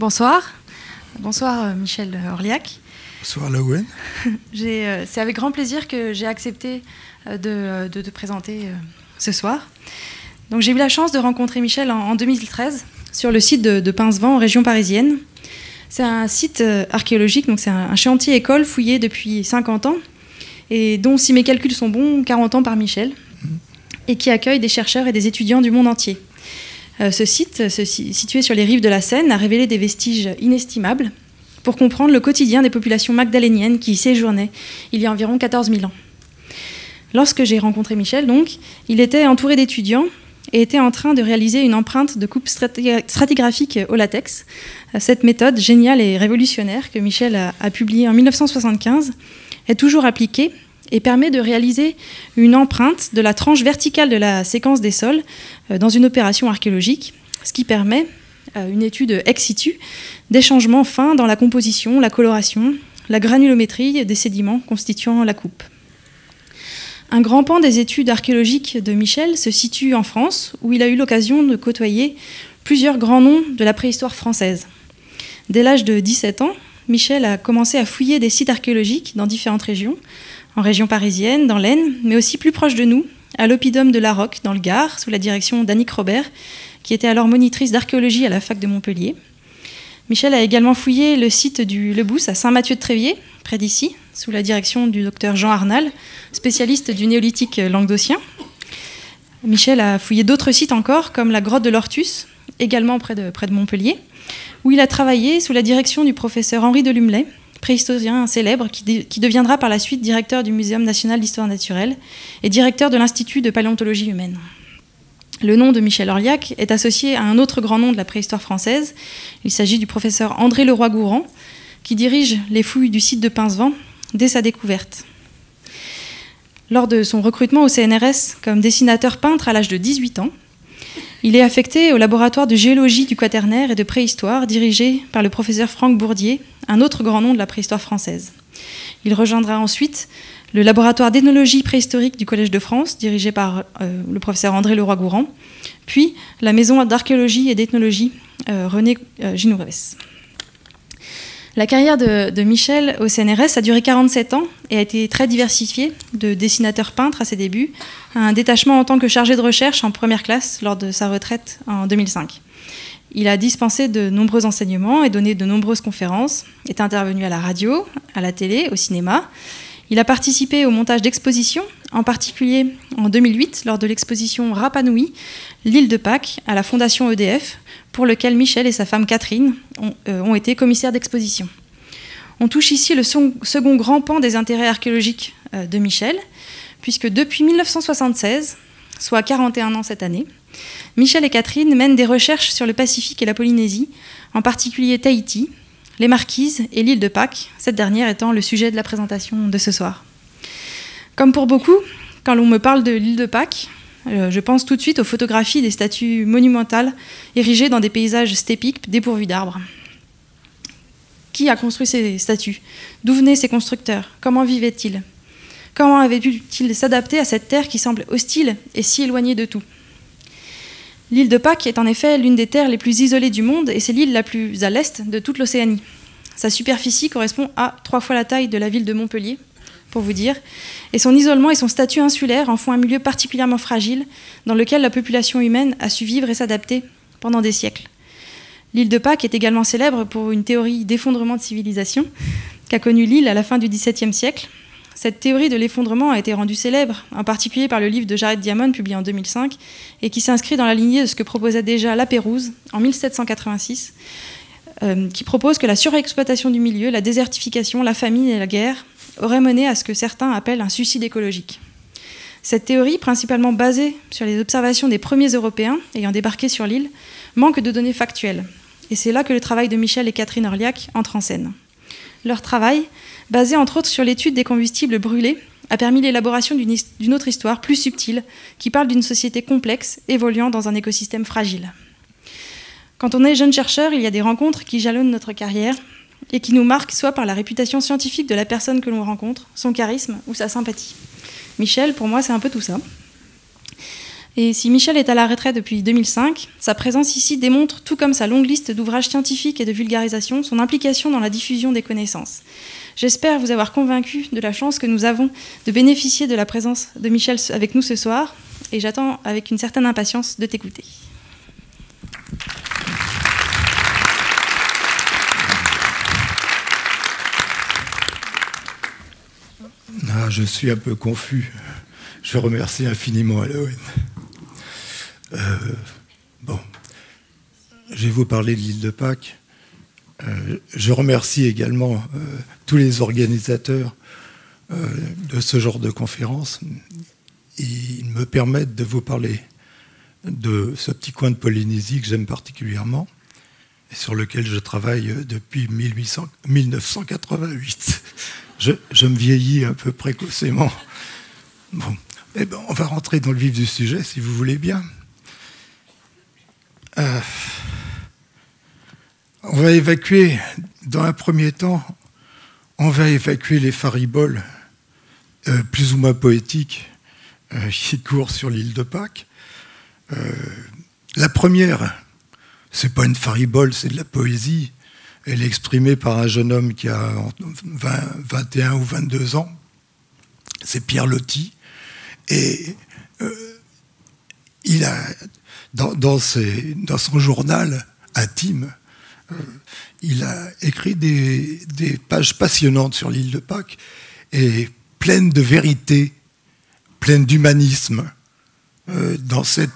Bonsoir. Bonsoir Michel Orliac. Bonsoir Laouen. C'est avec grand plaisir que j'ai accepté de te présenter ce soir. Donc, j'ai eu la chance de rencontrer Michel en 2013 sur le site de Pincevent, en région parisienne. C'est un site archéologique, donc c'est un chantier école fouillé depuis 50 ans et dont, si mes calculs sont bons, 40 ans par Michel, et qui accueille des chercheurs et des étudiants du monde entier. Ce site, situé sur les rives de la Seine, a révélé des vestiges inestimables pour comprendre le quotidien des populations magdaléniennes qui y séjournaient il y a environ 14 000 ans. Lorsque j'ai rencontré Michel, donc, il était entouré d'étudiants et était en train de réaliser une empreinte de coupe stratigraphique au latex. Cette méthode géniale et révolutionnaire que Michel a publiée en 1975 est toujours appliquée et permet de réaliser une empreinte de la tranche verticale de la séquence des sols dans une opération archéologique, ce qui permet une étude ex situ des changements fins dans la composition, la coloration, la granulométrie des sédiments constituant la coupe. Un grand pan des études archéologiques de Michel se situe en France, où il a eu l'occasion de côtoyer plusieurs grands noms de la préhistoire française. Dès l'âge de 17 ans, Michel a commencé à fouiller des sites archéologiques dans différentes régions, en région parisienne, dans l'Aisne, mais aussi plus proche de nous, à l'Oppidum de la Roque, dans le Gard, sous la direction d'Annick Robert, qui était alors monitrice d'archéologie à la fac de Montpellier. Michel a également fouillé le site du Lebousse à Saint-Mathieu-de-Tréviers, près d'ici, sous la direction du docteur Jean Arnal, spécialiste du néolithique languedocien. Michel a fouillé d'autres sites encore, comme la grotte de l'Ortus, également près de Montpellier, où il a travaillé sous la direction du professeur Henri de Lumley, préhistorien célèbre qui deviendra par la suite directeur du Muséum national d'histoire naturelle et directeur de l'Institut de paléontologie humaine. Le nom de Michel Orliac est associé à un autre grand nom de la préhistoire française. Il s'agit du professeur André Leroy-Gourand, qui dirige les fouilles du site de Pincevent dès sa découverte. Lors de son recrutement au CNRS comme dessinateur-peintre à l'âge de 18 ans, il est affecté au laboratoire de géologie du Quaternaire et de préhistoire dirigé par le professeur Franck Bourdier, un autre grand nom de la préhistoire française. Il rejoindra ensuite le laboratoire d'ethnologie préhistorique du Collège de France, dirigé par le professeur André Leroy-Gourand, puis la maison d'archéologie et d'ethnologie René Ginoureves. La carrière de Michel au CNRS a duré 47 ans et a été très diversifiée, de dessinateur-peintre à ses débuts, à un détachement en tant que chargé de recherche en première classe lors de sa retraite en 2005. Il a dispensé de nombreux enseignements et donné de nombreuses conférences, est intervenu à la radio, à la télé, au cinéma. Il a participé au montage d'expositions, en particulier en 2008 lors de l'exposition Rapa-Nui, l'île de Pâques, à la Fondation EDF, pour lequel Michel et sa femme Catherine ont été commissaires d'exposition. On touche ici le second grand pan des intérêts archéologiques de Michel, puisque depuis 1976, soit 41 ans cette année, Michel et Catherine mènent des recherches sur le Pacifique et la Polynésie, en particulier Tahiti, les Marquises et l'île de Pâques, cette dernière étant le sujet de la présentation de ce soir. Comme pour beaucoup, quand l'on me parle de l'île de Pâques, je pense tout de suite aux photographies des statues monumentales érigées dans des paysages stépiques dépourvus d'arbres. Qui a construit ces statues? D'où venaient ces constructeurs? Comment vivaient-ils? Comment avaient-ils s'adapter à cette terre qui semble hostile et si éloignée de tout? L'île de Pâques est en effet l'une des terres les plus isolées du monde et c'est l'île la plus à l'est de toute l'Océanie. Sa superficie correspond à 3 fois la taille de la ville de Montpellier, pour vous dire, et son isolement et son statut insulaire en font un milieu particulièrement fragile dans lequel la population humaine a su vivre et s'adapter pendant des siècles. L'île de Pâques est également célèbre pour une théorie d'effondrement de civilisation qu'a connue l'île à la fin du XVIIe siècle. Cette théorie de l'effondrement a été rendue célèbre, en particulier par le livre de Jared Diamond, publié en 2005, et qui s'inscrit dans la lignée de ce que proposait déjà La Pérouse, en 1786, qui propose que la surexploitation du milieu, la désertification, la famine et la guerre auraient mené à ce que certains appellent un suicide écologique. Cette théorie, principalement basée sur les observations des premiers Européens ayant débarqué sur l'île, manque de données factuelles. Et c'est là que le travail de Michel et Catherine Orliac entre en scène. Leur travail, basé entre autres sur l'étude des combustibles brûlés, a permis l'élaboration d'une autre histoire plus subtile qui parle d'une société complexe évoluant dans un écosystème fragile. Quand on est jeune chercheur, il y a des rencontres qui jalonnent notre carrière et qui nous marquent soit par la réputation scientifique de la personne que l'on rencontre, son charisme ou sa sympathie. Michel, pour moi, c'est un peu tout ça. Et si Michel est à la retraite depuis 2005, sa présence ici démontre, tout comme sa longue liste d'ouvrages scientifiques et de vulgarisation, son implication dans la diffusion des connaissances. J'espère vous avoir convaincu de la chance que nous avons de bénéficier de la présence de Michel avec nous ce soir, et j'attends avec une certaine impatience de t'écouter. Ah, je suis un peu confus. Je remercie infiniment Alaouen. Bon, je vais vous parler de l'île de Pâques. Je remercie également tous les organisateurs de ce genre de conférence. Ils me permettent de vous parler de ce petit coin de Polynésie que j'aime particulièrement et sur lequel je travaille depuis 1988. Je me vieillis un peu précocement. Bon, eh ben, on va rentrer dans le vif du sujet, si vous voulez bien. On va évacuer, dans un premier temps, on va évacuer les fariboles plus ou moins poétiques qui courent sur l'île de Pâques. La première, c'est pas une faribole, c'est de la poésie. Elle est exprimée par un jeune homme qui a 21 ou 22 ans. C'est Pierre Loti. Et il a, dans son journal intime, il a écrit des pages passionnantes sur l'île de Pâques et pleines de vérité, pleines d'humanisme dans ce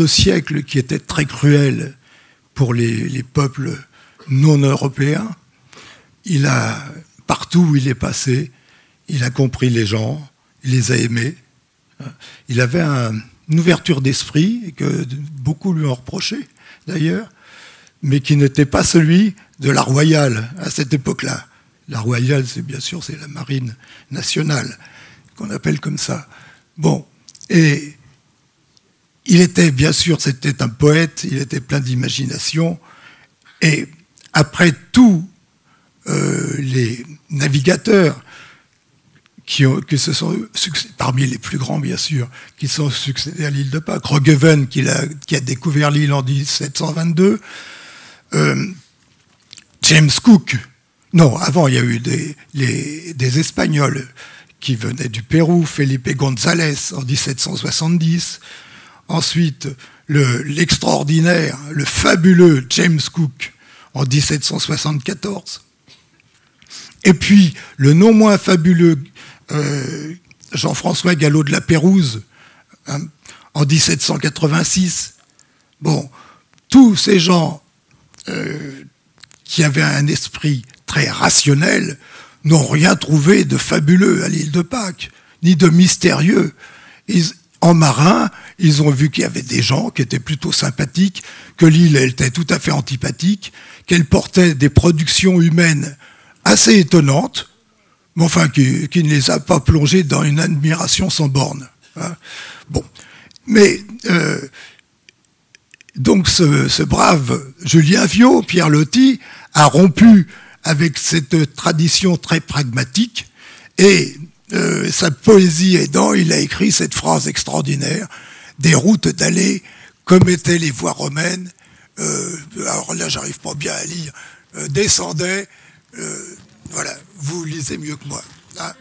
siècle qui était très cruel pour les peuples non européens. Il a, partout où il est passé, il a compris les gens, il les a aimés. Il avait une ouverture d'esprit que beaucoup lui ont reproché, d'ailleurs, mais qui n'était pas celui de la Royale à cette époque-là. La Royale, c'est bien sûr, c'est la marine nationale, qu'on appelle comme ça. Bon, et il était, bien sûr, c'était un poète, il était plein d'imagination, et après tous les navigateurs qui se sont succédés, parmi les plus grands, bien sûr, qui sont succédés à l'île de Pâques, Roggeveen, qui a découvert l'île en 1722, James Cook, non, avant, il y a eu des Espagnols qui venaient du Pérou, Felipe González en 1770, ensuite l'extraordinaire, le fabuleux James Cook en 1774, et puis le non moins fabuleux Jean-François Gallo de la Pérouse en 1786. Bon, tous ces gens qui avaient un esprit très rationnel n'ont rien trouvé de fabuleux à l'île de Pâques, ni de mystérieux. En marin, ils ont vu qu'il y avait des gens qui étaient plutôt sympathiques, que l'île était tout à fait antipathique, qu'elle portait des productions humaines assez étonnantes, mais enfin qui ne les a pas plongés dans une admiration sans borne. Hein. Bon, mais donc ce brave Julien Viaud, Pierre Loti, a rompu avec cette tradition très pragmatique et sa poésie aidant, il a écrit cette phrase extraordinaire: des routes d'allées comme étaient les voies romaines. Alors là, j'arrive pas bien à lire. Descendaient. Voilà, vous lisez mieux que moi. Hein.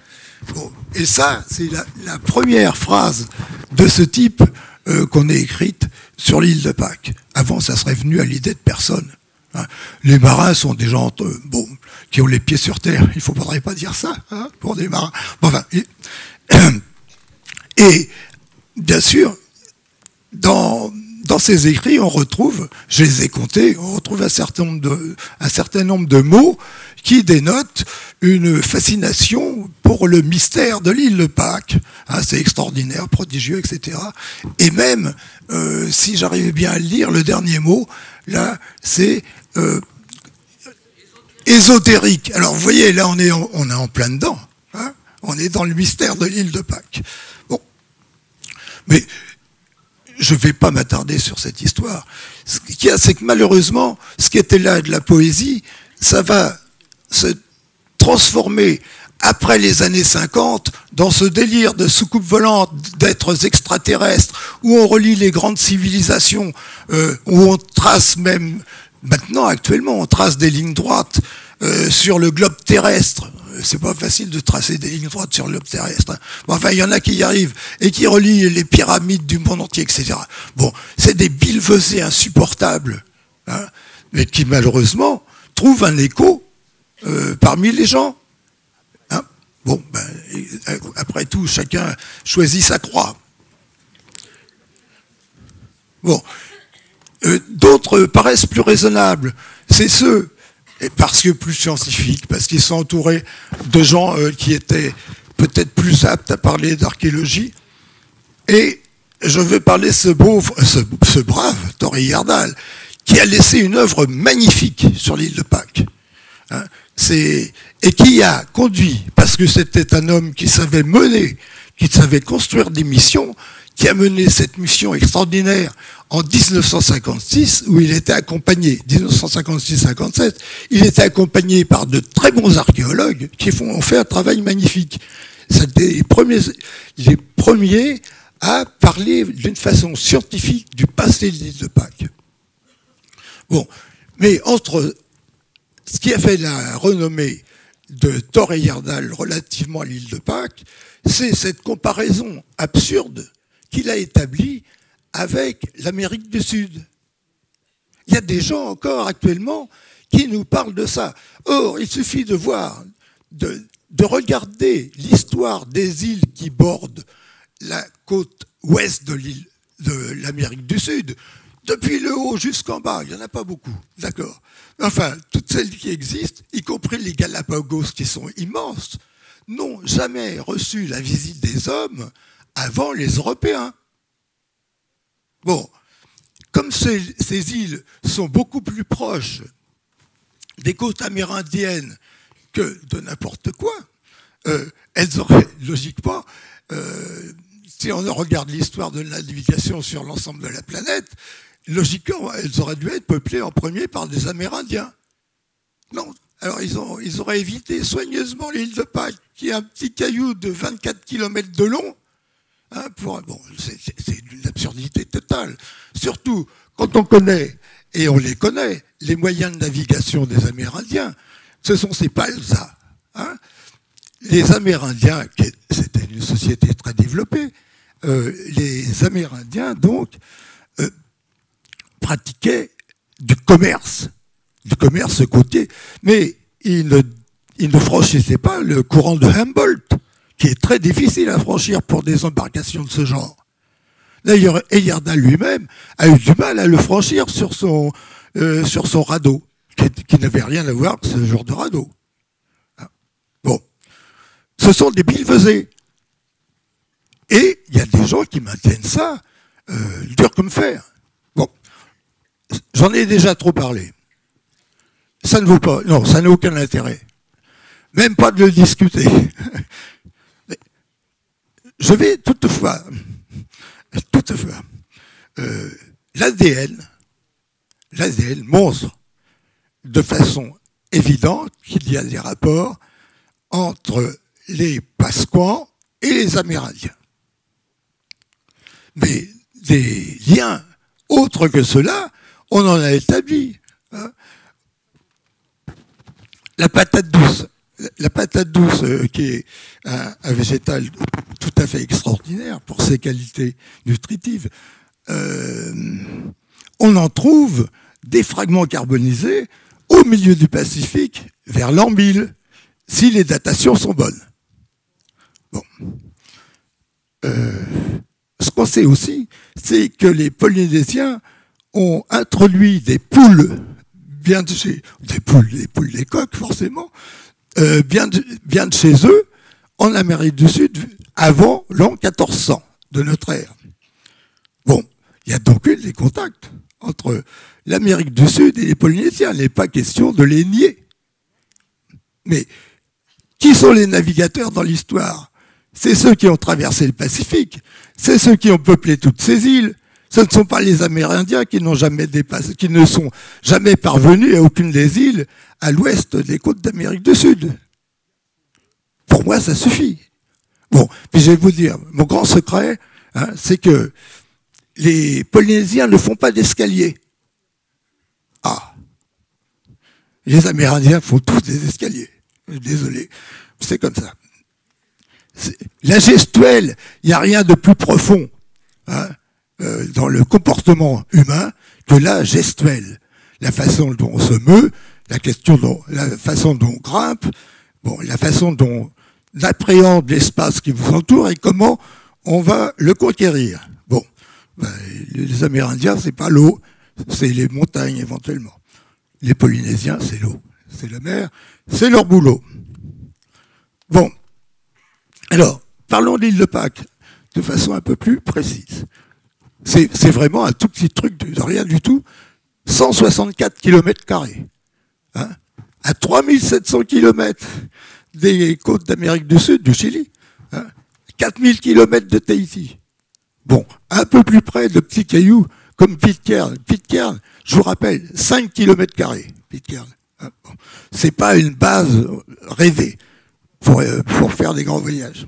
Bon. Et ça, c'est la première phrase de ce type qu'on ait écrite sur l'île de Pâques. Avant, ça serait venu à l'idée de personne. Hein. Les marins sont des gens qui ont les pieds sur terre. Il ne faudrait pas dire ça pour des marins. Bon, enfin, et bien sûr, dans ces écrits, on retrouve, je les ai comptés, on retrouve un certain nombre de mots qui dénotent une fascination pour le mystère de l'île de Pâques. Hein, c'est extraordinaire, prodigieux, etc. Et même, si j'arrivais bien à le lire, le dernier mot, là, c'est ésotérique. Alors, vous voyez, là, on est en plein dedans. Hein, on est dans le mystère de l'île de Pâques. Bon. Mais je ne vais pas m'attarder sur cette histoire. Ce qu'il y a, c'est que malheureusement, ce qui était là de la poésie, ça va se transformer après les années 50, dans ce délire de soucoupe volante, d'êtres extraterrestres, où on relie les grandes civilisations, où on trace même, maintenant, actuellement, on trace des lignes droites sur le globe terrestre. C'est pas facile de tracer des lignes droites sur le globe terrestre. Hein. Bon, enfin, il y en a qui y arrivent, et qui relient les pyramides du monde entier, etc. Bon, c'est des billevesées insupportables, hein, mais qui, malheureusement, trouvent un écho parmi les gens. Bon, ben, après tout, chacun choisit sa croix. Bon, d'autres paraissent plus raisonnables. C'est ceux, parce que plus scientifiques, parce qu'ils sont entourés de gens qui étaient peut-être plus aptes à parler d'archéologie. Et je vais parler de ce brave Thor Heyerdahl, qui a laissé une œuvre magnifique sur l'île de Pâques. Hein, et qui a conduit, parce que c'était un homme qui savait mener, qui savait construire des missions, qui a mené cette mission extraordinaire en 1956, où il était accompagné, 1956-57, il était accompagné par de très bons archéologues qui ont fait un travail magnifique. C'était les premiers à parler d'une façon scientifique du passé de l'île de Pâques. Bon, mais entre ce qui a fait la renommée de Thor Heyerdahl relativement à l'île de Pâques, c'est cette comparaison absurde qu'il a établie avec l'Amérique du Sud. Il y a des gens encore actuellement qui nous parlent de ça. Or, il suffit de voir, de regarder l'histoire des îles qui bordent la côte ouest de l'Amérique du Sud. Depuis le haut jusqu'en bas, il n'y en a pas beaucoup, d'accord. Enfin, toutes celles qui existent, y compris les Galapagos qui sont immenses, n'ont jamais reçu la visite des hommes avant les Européens. Bon, comme ces îles sont beaucoup plus proches des côtes amérindiennes que de n'importe quoi, elles auraient, logiquement, si on regarde l'histoire de la navigation sur l'ensemble de la planète, logiquement, elles auraient dû être peuplées en premier par des Amérindiens. Non. Alors, ils auraient évité soigneusement l'île de Pâques, qui est un petit caillou de 24 km de long. Hein, bon, c'est une absurdité totale. Surtout quand on connaît, et on les connaît, les moyens de navigation des Amérindiens. Ce sont ces palsas. Hein. Les Amérindiens, c'était une société très développée, les Amérindiens, donc, pratiquaient du commerce côtier, mais ils ne franchissaient pas le courant de Humboldt, qui est très difficile à franchir pour des embarcations de ce genre. D'ailleurs, Heyerdahl lui-même a eu du mal à le franchir sur son radeau, qui n'avait rien à voir avec ce genre de radeau. Bon, ce sont des billevesées. Et il y a des gens qui maintiennent ça dur comme fer. Bon, j'en ai déjà trop parlé. Ça ne vaut pas, non, ça n'a aucun intérêt. Même pas de le discuter. Je vais toutefois, l'ADN montre de façon évidente qu'il y a des rapports entre les Pasquans et les Amérindiens. Mais des liens autres que cela, on en a établi. Hein. La patate douce, qui est un végétal tout à fait extraordinaire pour ses qualités nutritives, on en trouve des fragments carbonisés au milieu du Pacifique, vers l'an 1000, si les datations sont bonnes. Bon. Ce qu'on sait aussi, c'est que les Polynésiens ont introduit des poules, des poules des coqs forcément, bien de chez eux, en Amérique du Sud, avant l'an 1400 de notre ère. Bon, il y a donc eu des contacts entre l'Amérique du Sud et les Polynésiens. Il n'est pas question de les nier. Mais qui sont les navigateurs dans l'histoire? C'est ceux qui ont traversé le Pacifique, c'est ceux qui ont peuplé toutes ces îles. Ce ne sont pas les Amérindiens qui n'ont jamais dépassé, qui ne sont jamais parvenus à aucune des îles à l'ouest des côtes d'Amérique du Sud. Pour moi, ça suffit. Bon, puis je vais vous dire, mon grand secret, hein, c'est que les Polynésiens ne font pas d'escalier. Ah, les Amérindiens font tous des escaliers. Désolé, c'est comme ça. La gestuelle, il n'y a rien de plus profond, hein, dans le comportement humain que la gestuelle. La façon dont on se meut, la façon dont on grimpe, bon, la façon dont on appréhende l'espace qui vous entoure et comment on va le conquérir. Bon, ben, les Amérindiens, c'est pas l'eau, c'est les montagnes éventuellement. Les Polynésiens, c'est l'eau, c'est la mer, c'est leur boulot. Bon, alors, parlons de l'île de Pâques de façon un peu plus précise. C'est vraiment un tout petit truc de rien du tout. 164 km². Hein, à 3700 km des côtes d'Amérique du Sud, du Chili. Hein, 4000 km de Tahiti. Bon, un peu plus près de petits cailloux comme Pitcairn. Pitcairn, je vous rappelle, 5 km². Pitcairn. Hein, bon. C'est pas une base rêvée pour faire des grands voyages.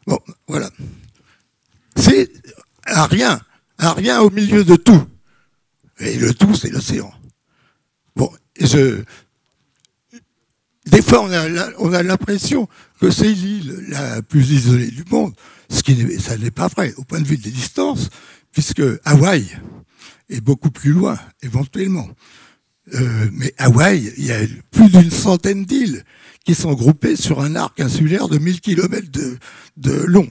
Bon, voilà. C'est un rien au milieu de tout. Et le tout, c'est l'océan. Bon, des fois, on a l'impression que c'est l'île la plus isolée du monde, ça n'est pas vrai, au point de vue des distances, puisque Hawaï est beaucoup plus loin, éventuellement. Mais Hawaï, il y a plus d'une centaine d'îles qui sont groupées sur un arc insulaire de 1000 km de long.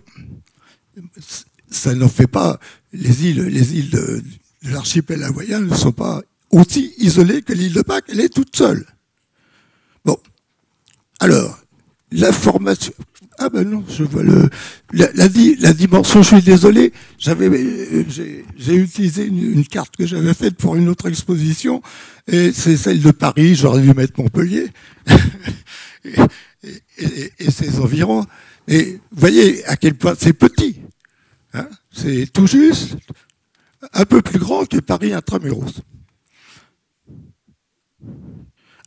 Ça n'en fait pas. Les îles de l'archipel hawaïen ne sont pas aussi isolées que l'île de Pâques. Elle est toute seule. Bon. Alors, la formation. Ah ben non, je vois la dimension. Je suis désolé. J'ai utilisé une carte que j'avais faite pour une autre exposition, et c'est celle de Paris. J'aurais dû mettre Montpellier et ses environs. Et vous voyez à quel point c'est petit. Hein, c'est tout juste un peu plus grand que Paris intramuros.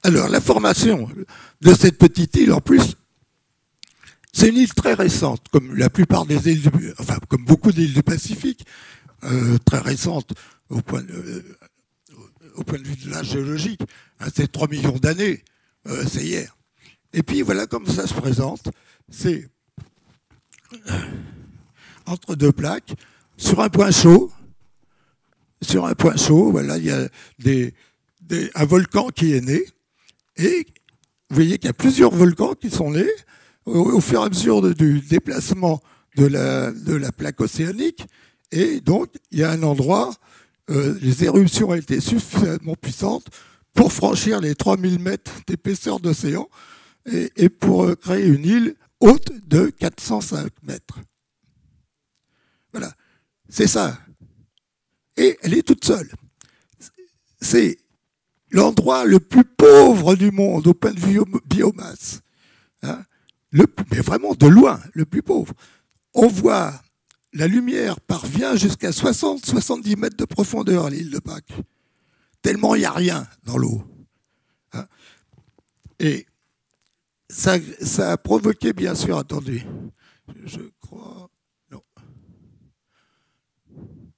Alors, la formation de cette petite île, en plus, c'est une île très récente, comme la plupart des îles, comme beaucoup d'îles du Pacifique, très récente au point de vue de l'âge géologique. Hein, c'est 3 millions d'années, c'est hier. Et puis voilà comme ça se présente. C'est entre deux plaques, sur un point chaud. Sur un point chaud, voilà, il y a un volcan qui est né. Et vous voyez qu'il y a plusieurs volcans qui sont nés au fur et à mesure du déplacement de la plaque océanique. Et donc, il y a un endroit, les éruptions ont été suffisamment puissantes pour franchir les 3000 mètres d'épaisseur d'océan et pour créer une île haute de 405 mètres. Voilà, c'est ça. Et elle est toute seule. C'est l'endroit le plus pauvre du monde au point de vue biomasse. Hein, mais vraiment de loin, le plus pauvre. On voit, la lumière parvient jusqu'à 60-70 mètres de profondeur à l'île de Pâques. Tellement il n'y a rien dans l'eau. Hein, et ça a provoqué, bien sûr, attendez, je crois... Non.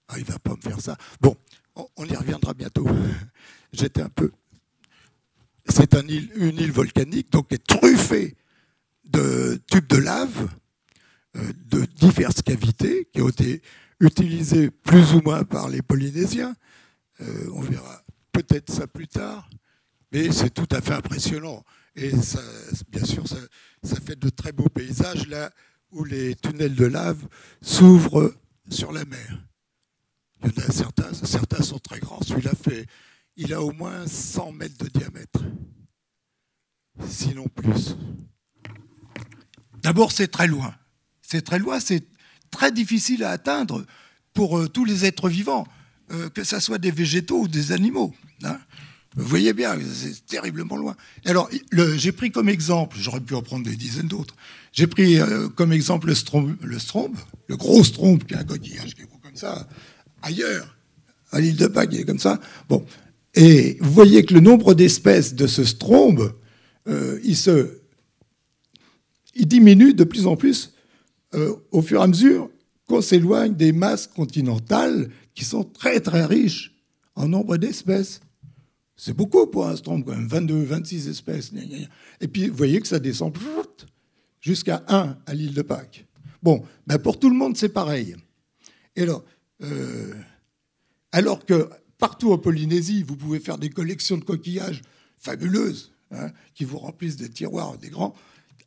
Ah, il ne va pas me faire ça. Bon, on y reviendra bientôt. J'étais un peu... C'est une île volcanique, donc qui est truffée de tubes de lave, de diverses cavités, qui ont été utilisées plus ou moins par les Polynésiens. On verra peut-être ça plus tard, mais c'est tout à fait impressionnant. Et ça, bien sûr, ça fait de très beaux paysages là où les tunnels de lave s'ouvrent sur la mer. Il y en a certains sont très grands. Celui-là il a au moins 100 mètres de diamètre, sinon plus. D'abord, c'est très loin. C'est très loin, c'est très difficile à atteindre pour tous les êtres vivants, que ce soit des végétaux ou des animaux. Hein. Vous voyez bien, c'est terriblement loin. Alors, j'ai pris comme exemple, j'aurais pu en prendre des dizaines d'autres, j'ai pris comme exemple le strombe, le gros strombe, qui est un coquillage qui est gros comme ça, ailleurs, à l'île de Pâques, il est comme ça. Bon. Et vous voyez que le nombre d'espèces de ce strombe, il se il diminue de plus en plus au fur et à mesure qu'on s'éloigne des masses continentales qui sont très très riches en nombre d'espèces. C'est beaucoup pour un strombe, quand même, 22, 26 espèces. Et puis, vous voyez que ça descend jusqu'à 1 à l'île de Pâques. Bon, ben pour tout le monde, c'est pareil. Et alors que partout en Polynésie, vous pouvez faire des collections de coquillages fabuleuses, hein, qui vous remplissent des tiroirs, des grands.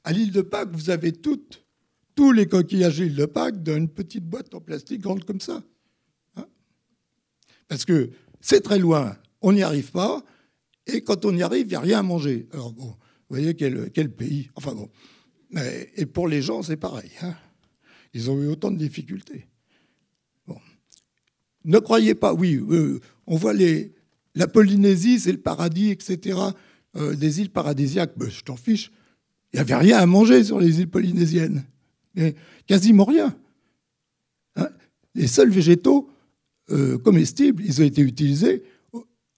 À l'île de Pâques, vous avez tous les coquillages de l'île de Pâques dans une petite boîte en plastique grande comme ça. Hein, parce que c'est très loin, on n'y arrive pas, et quand on y arrive, il n'y a rien à manger. Alors bon, vous voyez quel pays. Enfin bon. Et pour les gens, c'est pareil. Hein. Ils ont eu autant de difficultés. Bon. Ne croyez pas, oui, on voit la Polynésie, c'est le paradis, etc. Des îles paradisiaques, ben, je t'en fiche. Il n'y avait rien à manger sur les îles polynésiennes. Mais quasiment rien. Hein. Les seuls végétaux comestibles, ils ont été utilisés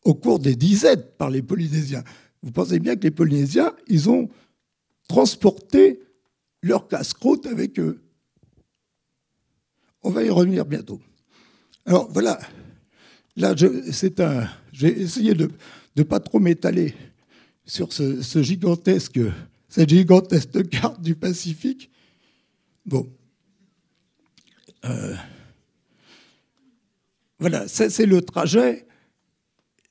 au cours des disettes par les Polynésiens. Vous pensez bien que les Polynésiens, ils ont transporté leur casse-croûte avec eux. On va y revenir bientôt. Alors voilà, là j'ai essayé de ne pas trop m'étaler sur cette gigantesque carte du Pacifique. Bon. Voilà, ça, c'est le trajet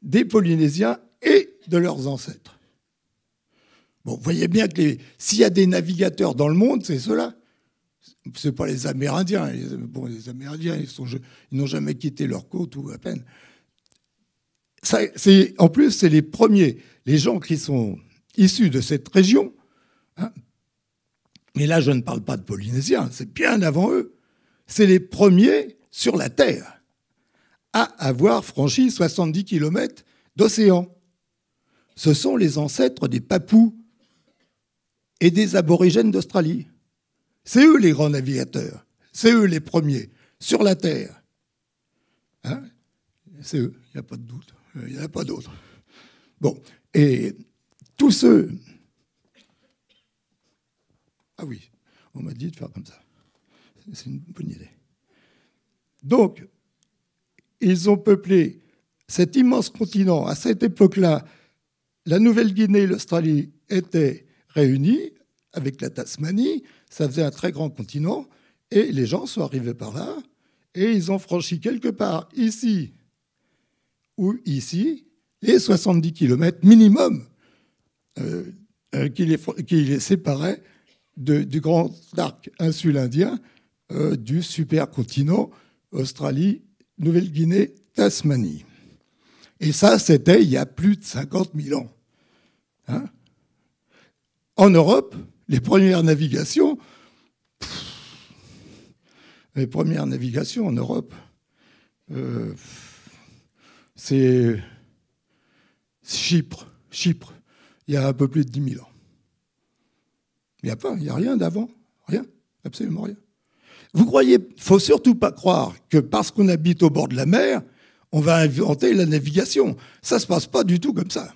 des Polynésiens et de leurs ancêtres. Bon, vous voyez bien que s'il y a des navigateurs dans le monde, c'est ceux-là. Ce n'est pas les Amérindiens. Les Amérindiens, ils n'ont jamais quitté leur côte, ou à peine. En plus, c'est les premiers, les gens qui sont issus de cette région. Hein. Mais là, je ne parle pas de Polynésiens, c'est bien avant eux. C'est les premiers sur la Terre à avoir franchi 70 km d'océan. Ce sont les ancêtres des Papous et des aborigènes d'Australie. C'est eux les grands navigateurs. C'est eux les premiers sur la Terre. Hein? C'est eux, il n'y a pas de doute. Il n'y en a pas d'autres. Bon, et tous ceux... Ah oui, on m'a dit de faire comme ça. C'est une bonne idée. Donc, ils ont peuplé cet immense continent. À cette époque-là, la Nouvelle-Guinée et l'Australie étaient réunies avec la Tasmanie. Ça faisait un très grand continent. Et les gens sont arrivés par là. Et ils ont franchi quelque part ici ou ici les 70 km minimum qui les séparaient du grand arc insule indien, du supercontinent Australie, Nouvelle-Guinée, Tasmanie. Et ça, c'était il y a plus de 50 000 ans. Hein? En Europe, les premières navigations en Europe, c'est Chypre. Il y a un peu plus de 10 000 ans. Il n'y a rien d'avant. Rien. Absolument rien. Vous croyez, il ne faut surtout pas croire que parce qu'on habite au bord de la mer, on va inventer la navigation. Ça ne se passe pas du tout comme ça.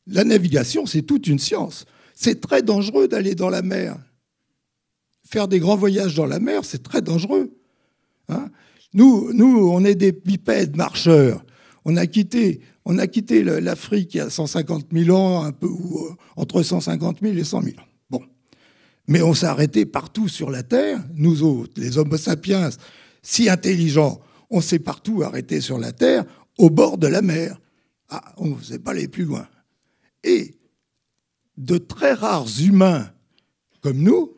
La navigation, c'est toute une science. C'est très dangereux d'aller dans la mer. Faire des grands voyages dans la mer, c'est très dangereux. Hein? Nous, on est des bipèdes marcheurs. On a quitté l'Afrique il y a 150 000 ans, un peu, ou entre 150 000 et 100 000 ans. Bon. Mais on s'est arrêté partout sur la Terre. Nous autres, les Homo sapiens, si intelligents, on s'est partout arrêté sur la Terre, au bord de la mer. Ah, on ne sait pas aller plus loin. Et de très rares humains comme nous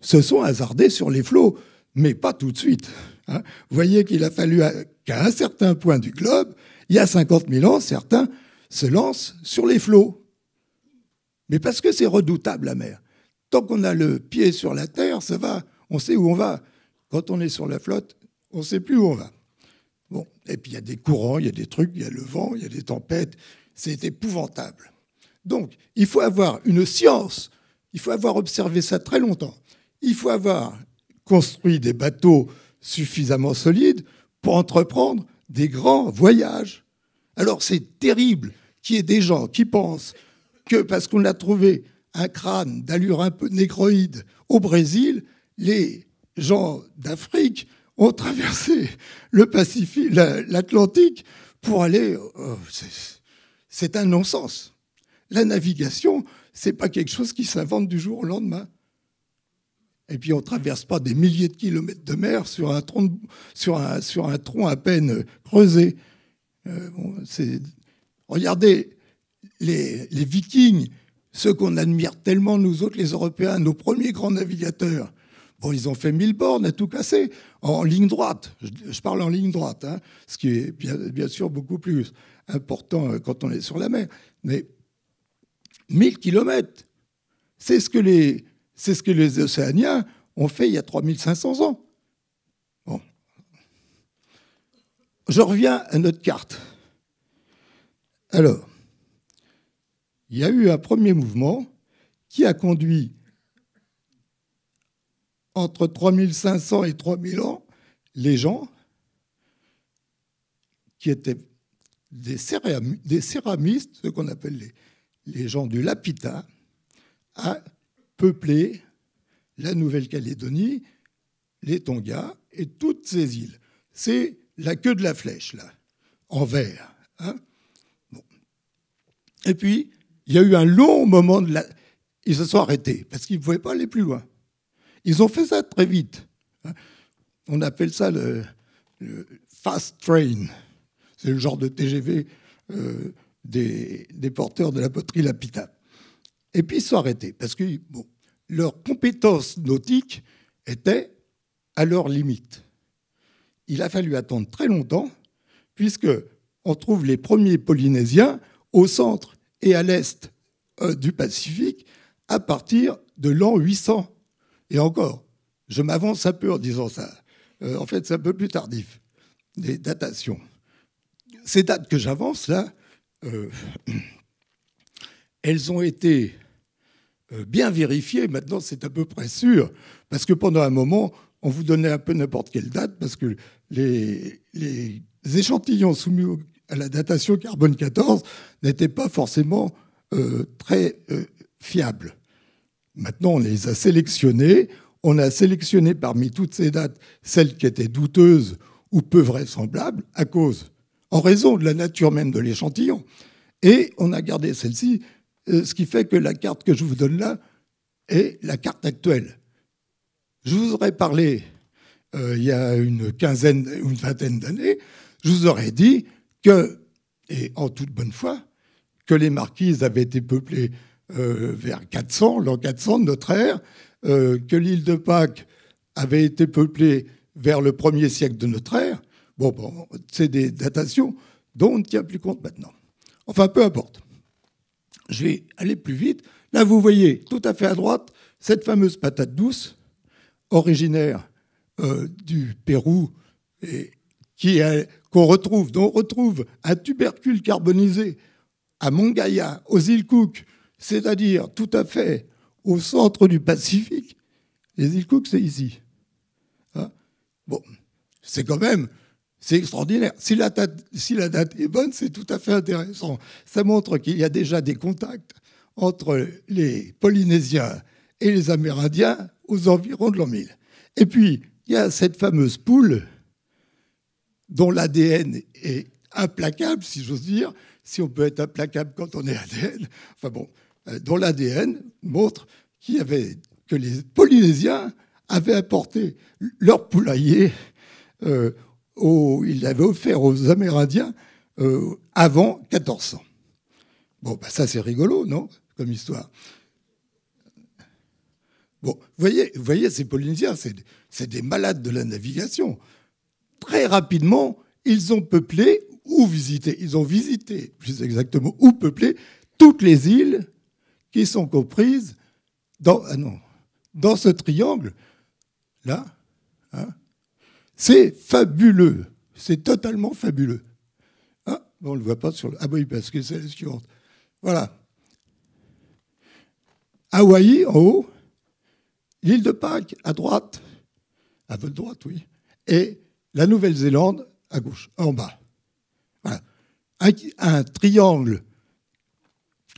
se sont hasardés sur les flots, mais pas tout de suite. Hein. Vous voyez qu'il a fallu qu'à un certain point du globe, il y a 50 000 ans, certains se lancent sur les flots. Mais parce que c'est redoutable, la mer. Tant qu'on a le pied sur la terre, ça va, on sait où on va. Quand on est sur la flotte, on ne sait plus où on va. Bon. Et puis il y a des courants, il y a des trucs, il y a le vent, il y a des tempêtes. C'est épouvantable. Donc, il faut avoir une science, il faut avoir observé ça très longtemps. Il faut avoir construit des bateaux suffisamment solides pour entreprendre des grands voyages. Alors, c'est terrible qu'il y ait des gens qui pensent que parce qu'on a trouvé un crâne d'allure un peu négroïde au Brésil, les gens d'Afrique ont traversé le Pacifique, l'Atlantique pour aller... c'est un non-sens. La navigation, c'est pas quelque chose qui s'invente du jour au lendemain. Et puis on ne traverse pas des milliers de kilomètres de mer sur un tronc à peine creusé. Regardez les Vikings, ceux qu'on admire tellement, nous autres, les Européens, nos premiers grands navigateurs. Bon, ils ont fait 1000 bornes à tout casser, en ligne droite. Je parle en ligne droite, hein, ce qui est bien sûr beaucoup plus important quand on est sur la mer. Mais 1000 kilomètres, c'est ce que les Océaniens ont fait il y a 3500 ans. Bon. Je reviens à notre carte. Alors, il y a eu un premier mouvement qui a conduit entre 3500 et 3000 ans les gens qui étaient des céramistes, ce qu'on appelle les gens du Lapita, à peupler la Nouvelle-Calédonie, les Tonga et toutes ces îles. C'est la queue de la flèche, là, en vert. Hein. Bon. Et puis, il y a eu un long moment ils se sont arrêtés parce qu'ils ne pouvaient pas aller plus loin. Ils ont fait ça très vite. Hein. On appelle ça le fast train. C'est le genre de TGV des porteurs de la poterie Lapita. Et puis ils se sont arrêtés parce que leurs compétences nautiques étaient à leur limite. Il a fallu attendre très longtemps puisque on trouve les premiers Polynésiens au centre et à l'est du Pacifique à partir de l'an 800. Et encore, je m'avance un peu en disant ça. En fait, c'est un peu plus tardif, des datations. Ces dates que j'avance là, elles ont été bien vérifiées. Maintenant, c'est à peu près sûr, parce que pendant un moment, on vous donnait un peu n'importe quelle date, parce que les échantillons soumis à la datation carbone 14 n'étaient pas forcément très fiables. Maintenant, on les a sélectionnés. On a sélectionné parmi toutes ces dates celles qui étaient douteuses ou peu vraisemblables en raison de la nature même de l'échantillon. Et on a gardé celle-ci, ce qui fait que la carte que je vous donne là est la carte actuelle. Je vous aurais parlé il y a une vingtaine d'années, je vous aurais dit que, et en toute bonne foi, que les Marquises avaient été peuplées vers l'an 400 de notre ère, que l'île de Pâques avait été peuplée vers le 1er siècle de notre ère. Bon, c'est des datations dont on ne tient plus compte maintenant. Enfin, peu importe. Je vais aller plus vite. Là, vous voyez, tout à fait à droite, cette fameuse patate douce, originaire du Pérou, et dont on retrouve un tubercule carbonisé à Mongaya, aux îles Cook, c'est-à-dire tout à fait au centre du Pacifique. Les îles Cook, c'est ici. Hein? Bon, c'est extraordinaire. Si la date est bonne, c'est tout à fait intéressant. Ça montre qu'il y a déjà des contacts entre les Polynésiens et les Amérindiens aux environs de l'an 1000. Et puis, il y a cette fameuse poule dont l'ADN est implacable, si j'ose dire, si on peut être implacable quand on est ADN, enfin bon, dont l'ADN montre que les Polynésiens avaient apporté leur poulailler, ils l'avaient offert aux Amérindiens avant 1400. Bon, ça c'est rigolo, non, comme histoire. Bon, vous voyez, ces Polynésiens, c'est des malades de la navigation. Très rapidement, ils ont visité, plus exactement, ou peuplé toutes les îles qui sont comprises dans ce triangle là. Hein, c'est fabuleux, c'est totalement fabuleux. Ah, on ne le voit pas sur le... Ah oui, parce que c'est la suivante. Voilà. Hawaï en haut, l'île de Pâques à droite, à votre droite, oui, et la Nouvelle-Zélande à gauche, en bas. Voilà. Un triangle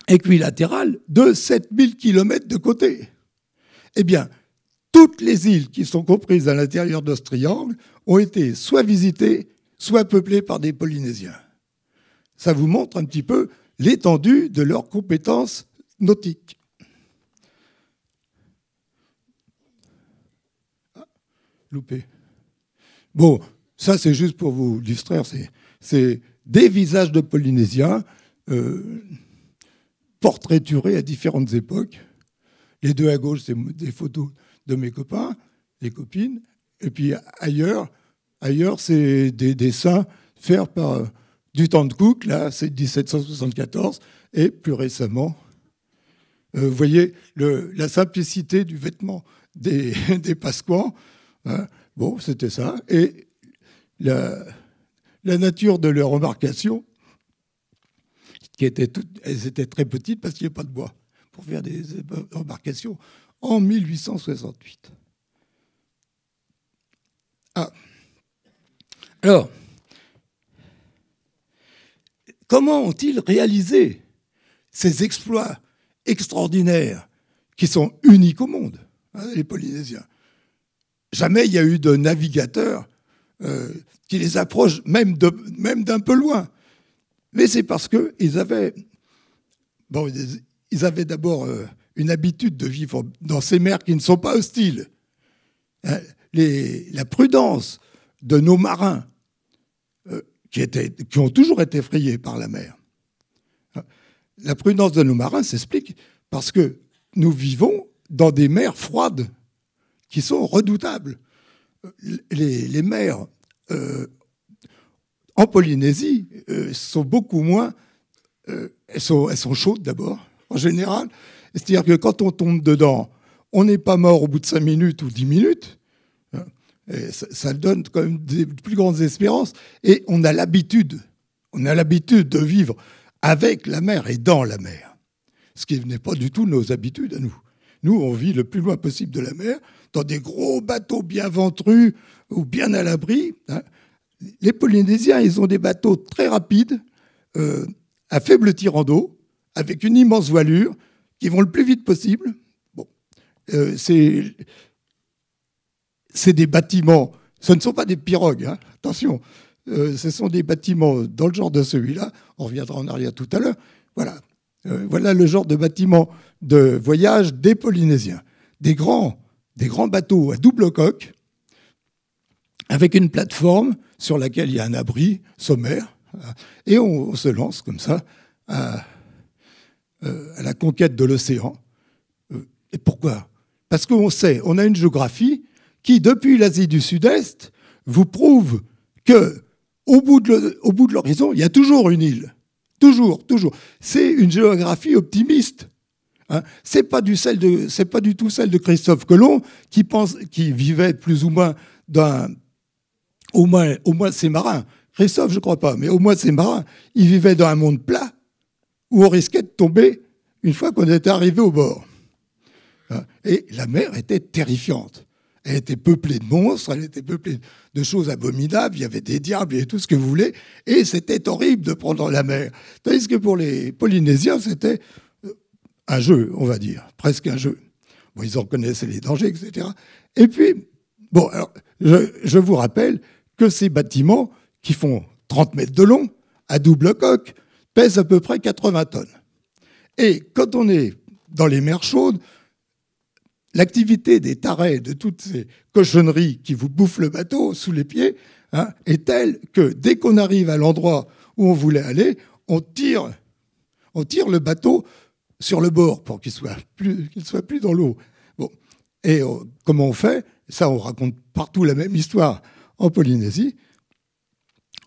équilatérale de 7000 km de côté. Eh bien, toutes les îles qui sont comprises à l'intérieur de ce triangle ont été soit visitées, soit peuplées par des Polynésiens. Ça vous montre un petit peu l'étendue de leurs compétences nautiques. Ah, loupé. Bon, ça c'est juste pour vous distraire, c'est des visages de Polynésiens portraiturés à différentes époques. Les deux à gauche, c'est des photos de mes copains, des copines. Et puis ailleurs c'est des dessins faits par du temps de Cook, là, c'est 1774. Et plus récemment, vous voyez la simplicité du vêtement des Pasquans. Hein, bon, c'était ça. Et la nature de leur embarcation, elles étaient très petites parce qu'il n'y avait pas de bois pour faire des embarcations en 1868. Ah. Alors, comment ont-ils réalisé ces exploits extraordinaires qui sont uniques au monde, hein, les Polynésiens? Jamais il y a eu de navigateur qui les approche même d'un peu loin. Mais c'est parce qu'ils avaient d'abord une habitude de vivre dans ces mers qui ne sont pas hostiles. La prudence de nos marins, qui ont toujours été effrayés par la mer. La prudence de nos marins s'explique parce que nous vivons dans des mers froides qui sont redoutables. Les mers en Polynésie sont beaucoup moins... elles sont chaudes d'abord, en général. C'est-à-dire que quand on tombe dedans, on n'est pas mort au bout de 5 minutes ou 10 minutes. Et ça donne quand même des plus grandes espérances. Et on a l'habitude de vivre avec la mer et dans la mer. Ce qui n'est pas du tout nos habitudes à nous. Nous, on vit le plus loin possible de la mer, dans des gros bateaux bien ventrus ou bien à l'abri. Les Polynésiens, ils ont des bateaux très rapides, à faible tirant d'eau, avec une immense voilure, qui vont le plus vite possible. Bon, c'est des bâtiments, ce ne sont pas des pirogues, hein, attention, ce sont des bâtiments dans le genre de celui-là, on reviendra en arrière tout à l'heure. Voilà, voilà le genre de bâtiment de voyage des Polynésiens. Des grands bateaux à double coque, avec une plateforme sur laquelle il y a un abri sommaire, et on se lance comme ça à la conquête de l'océan. Et pourquoi? Parce qu'on sait, on a une géographie qui, depuis l'Asie du Sud-Est, vous prouve qu'au bout de l'horizon, il y a toujours une île. Toujours. C'est une géographie optimiste. Hein. C'est pas du tout celle de Christophe Colomb, qui vivait plus ou moins au moins ses marins. Christophe, je ne crois pas, mais au moins ses marins, ils vivaient dans un monde plat où on risquait de tomber une fois qu'on était arrivé au bord. Et la mer était terrifiante. Elle était peuplée de monstres, elle était peuplée de choses abominables, il y avait des diables, il y avait tout ce que vous voulez, et c'était horrible de prendre la mer. Tandis que pour les Polynésiens, c'était un jeu, on va dire, presque un jeu. Bon, ils en connaissaient les dangers, etc. Et puis, bon, alors, je vous rappelle que ces bâtiments, qui font 30 mètres de long, à double coque, pèsent à peu près 80 tonnes. Et quand on est dans les mers chaudes, l'activité des tarés, de toutes ces cochonneries qui vous bouffent le bateau sous les pieds, hein, est telle que dès qu'on arrive à l'endroit où on voulait aller, on tire le bateau sur le bord pour qu'il soit plus dans l'eau. Bon. Et comment on fait? Ça, on raconte partout la même histoire en Polynésie.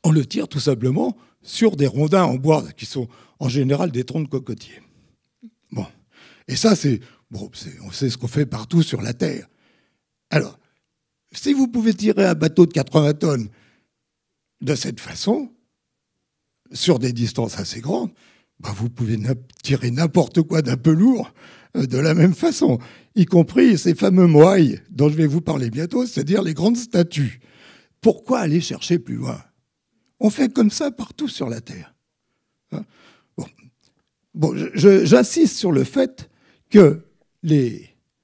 On le tire tout simplement sur des rondins en bois qui sont en général des troncs de cocotiers. Bon. Et ça, on sait ce qu'on fait partout sur la Terre. Alors, si vous pouvez tirer un bateau de 80 tonnes de cette façon, sur des distances assez grandes, vous pouvez tirer n'importe quoi d'un peu lourd de la même façon, y compris ces fameux moaïs dont je vais vous parler bientôt, c'est-à-dire les grandes statues. Pourquoi aller chercher plus loin? On fait comme ça partout sur la Terre. Bon. bon, j'insiste sur le fait que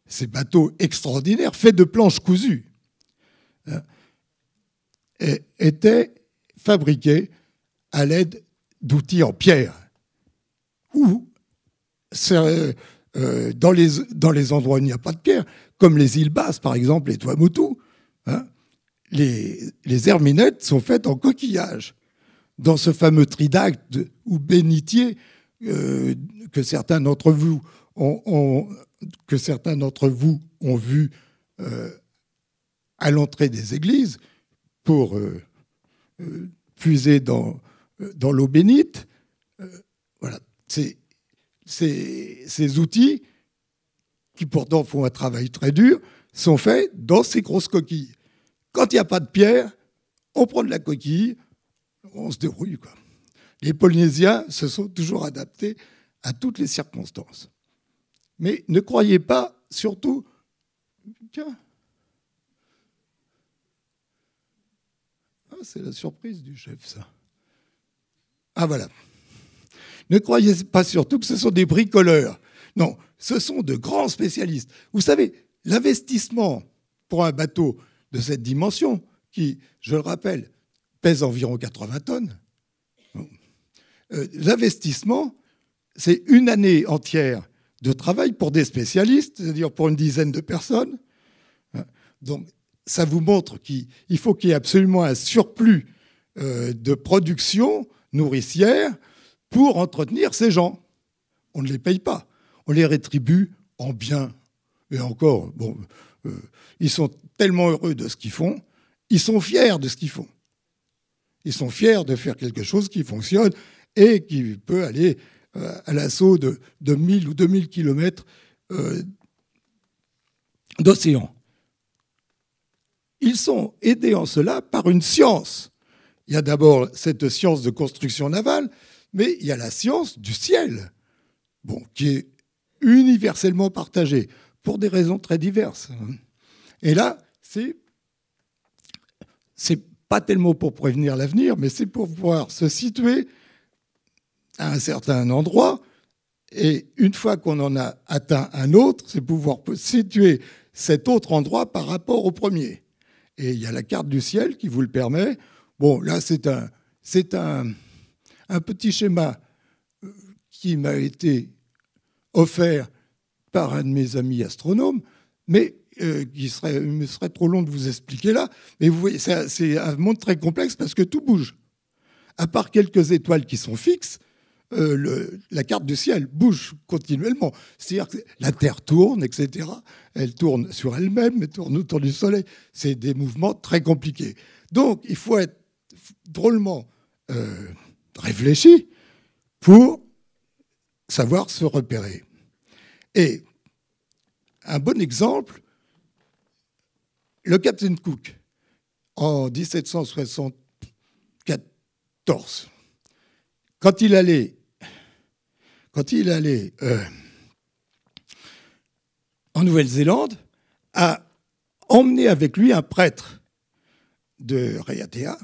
ces bateaux extraordinaires, faits de planches cousues, hein, étaient fabriqués à l'aide d'outils en pierre. Ou dans les endroits où il n'y a pas de pierre, comme les îles Basses, par exemple, les Tuamotu, hein, les herminettes sont faites en coquillage. Dans ce fameux tridacte ou bénitier que certains d'entre vous ont vu à l'entrée des églises pour puiser dans l'eau bénite. Voilà. Ces outils, qui pourtant font un travail très dur, sont faits dans ces grosses coquilles. Quand il n'y a pas de pierre, on prend de la coquille, on se dérouille, quoi. Les Polynésiens se sont toujours adaptés à toutes les circonstances. Mais ne croyez pas, surtout... Tiens. Ah, c'est la surprise du chef, ça. Ah, voilà. Ne croyez pas surtout que ce sont des bricoleurs. Non, ce sont de grands spécialistes. Vous savez, l'investissement pour un bateau de cette dimension, qui, je le rappelle, pèse environ 80 tonnes, l'investissement, c'est une année entière de travail pour des spécialistes, c'est-à-dire pour une dizaine de personnes. Donc, ça vous montre qu'il faut qu'il y ait absolument un surplus de production nourricière pour entretenir ces gens. On ne les paye pas. On les rétribue en biens. Et encore, bon, ils sont tellement heureux de ce qu'ils font, ils sont fiers de ce qu'ils font. Ils sont fiers de faire quelque chose qui fonctionne et qui peut aller à l'assaut de 1000 ou 2000 kilomètres d'océan. Ils sont aidés en cela par une science. Il y a d'abord cette science de construction navale, mais il y a la science du ciel, bon, qui est universellement partagée pour des raisons très diverses. Et là, c'est pas tellement pour prévenir l'avenir, mais c'est pour pouvoir se situer à un certain endroit. Et une fois qu'on en a atteint un autre, c'est pouvoir situer cet autre endroit par rapport au premier. Et il y a la carte du ciel qui vous le permet. Bon, là, c'est un petit schéma qui m'a été offert par un de mes amis astronomes, mais il me serait trop long de vous expliquer là. Mais vous voyez, c'est un monde très complexe parce que tout bouge. À part quelques étoiles qui sont fixes, la carte du ciel bouge continuellement. C'est-à-dire que la Terre tourne, etc. Elle tourne sur elle-même, elle tourne autour du Soleil. C'est des mouvements très compliqués. Donc, il faut être drôlement réfléchi pour savoir se repérer. Et un bon exemple, le Captain Cook, en 1774, quand il allait en Nouvelle-Zélande, a emmené avec lui un prêtre de Raiatea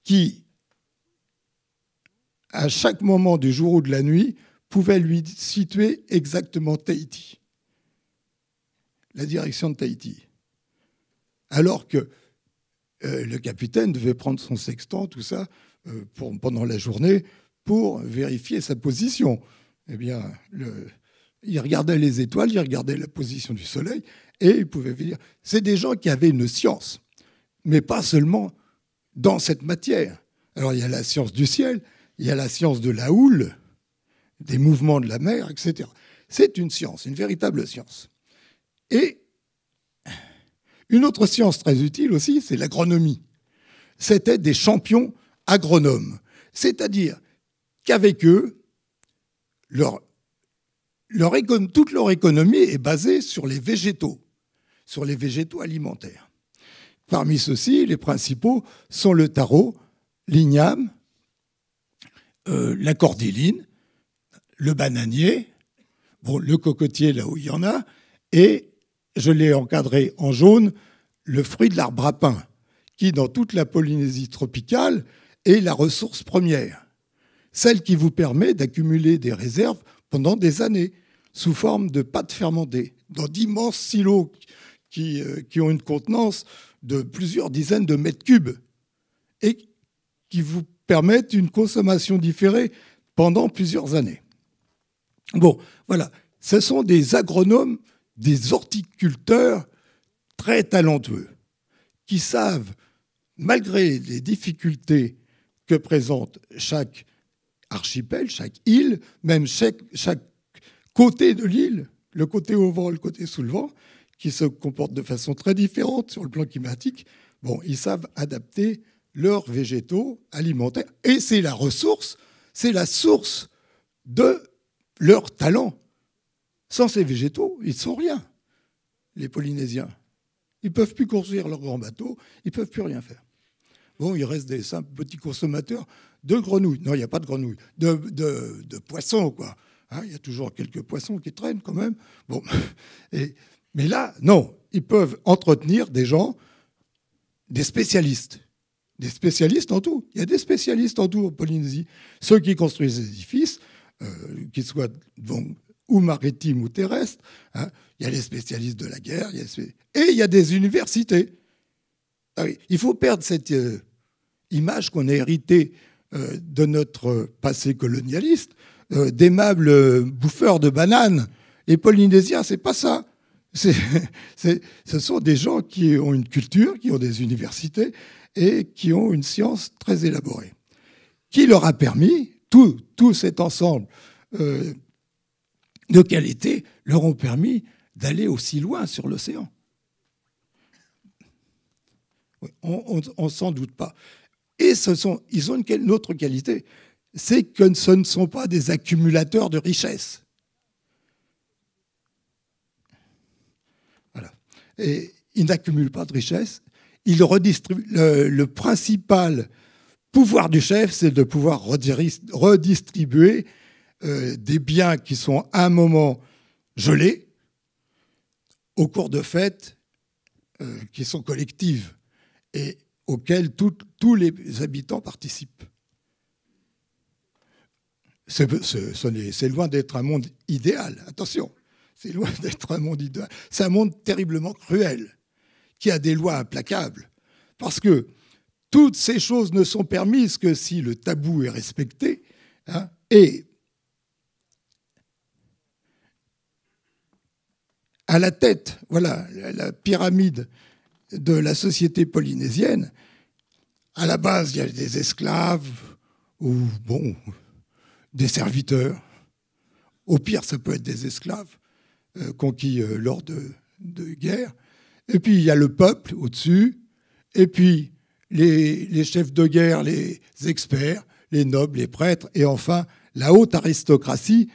qui, à chaque moment du jour ou de la nuit, pouvait lui situer exactement Tahiti, la direction de Tahiti. Alors que le capitaine devait prendre son sextant, tout ça, pendant la journée, pour vérifier sa position. Eh bien, il regardait les étoiles, il regardait la position du soleil, et il pouvait dire... C'est des gens qui avaient une science, mais pas seulement dans cette matière. Alors, il y a la science du ciel, il y a la science de la houle, des mouvements de la mer, etc. C'est une science, une véritable science. Et une autre science très utile aussi, c'est l'agronomie. C'était des champions agronomes. C'est-à-dire qu'avec eux, toute leur économie est basée sur les végétaux alimentaires. Parmi ceux-ci, les principaux sont le taro, l'igname, la cordyline, le bananier, bon, le cocotier là où il y en a, et je l'ai encadré en jaune, le fruit de l'arbre à pain, qui dans toute la Polynésie tropicale est la ressource première. celle qui vous permet d'accumuler des réserves pendant des années, sous forme de pâte fermentée, dans d'immenses silos qui ont une contenance de plusieurs dizaines de mètres cubes et qui vous permettent une consommation différée pendant plusieurs années. Bon, voilà. Ce sont des agronomes, des horticulteurs très talentueux qui savent, malgré les difficultés que présente chaque archipel, chaque île, même chaque côté de l'île, le côté au vent, le côté sous le vent, qui se comportent de façon très différente sur le plan climatique, bon, ils savent adapter leurs végétaux alimentaires. Et c'est la ressource, c'est la source de leur talent. Sans ces végétaux, ils ne sont rien, les Polynésiens. Ils ne peuvent plus construire leurs grands bateaux, ils ne peuvent plus rien faire. Bon, il reste des simples petits consommateurs de grenouilles. Non, il n'y a pas de grenouilles, de poissons, quoi. Hein, il y a toujours quelques poissons qui traînent quand même. Bon, mais là, non, ils peuvent entretenir des gens, des spécialistes en tout. Il y a des spécialistes en tout en Polynésie. Ceux qui construisent des édifices, qu'ils soient donc, ou maritimes ou terrestres, hein, il y a les spécialistes de la guerre, et il y a des universités. Ah oui, il faut perdre cette image qu'on a héritée de notre passé colonialiste, d'aimables bouffeurs de bananes. Les Polynésiens, c'est pas ça. Ce sont des gens qui ont une culture, qui ont des universités et qui ont une science très élaborée, qui leur a permis, tout cet ensemble de qualités leur ont permis d'aller aussi loin sur l'océan. On ne s'en doute pas. Et ils ont une autre qualité, c'est que ce ne sont pas des accumulateurs de richesses. Voilà. Et ils n'accumulent pas de richesses. Ils redistribuent. Le principal pouvoir du chef, c'est de pouvoir redistribuer des biens qui sont à un moment gelés au cours de fêtes qui sont collectives et auxquelles tous les habitants participent. C'est loin d'être un monde idéal, attention, c'est loin d'être un monde idéal. C'est un monde terriblement cruel, qui a des lois implacables, parce que toutes ces choses ne sont permises que si le tabou est respecté, hein, et à la tête, voilà, la pyramide de la société polynésienne, à la base, il y a des esclaves ou, bon, des serviteurs. Au pire, ça peut être des esclaves conquis lors de guerres. Et puis, il y a le peuple au-dessus. Et puis, les chefs de guerre, les experts, les nobles, les prêtres. Et enfin, la haute aristocratie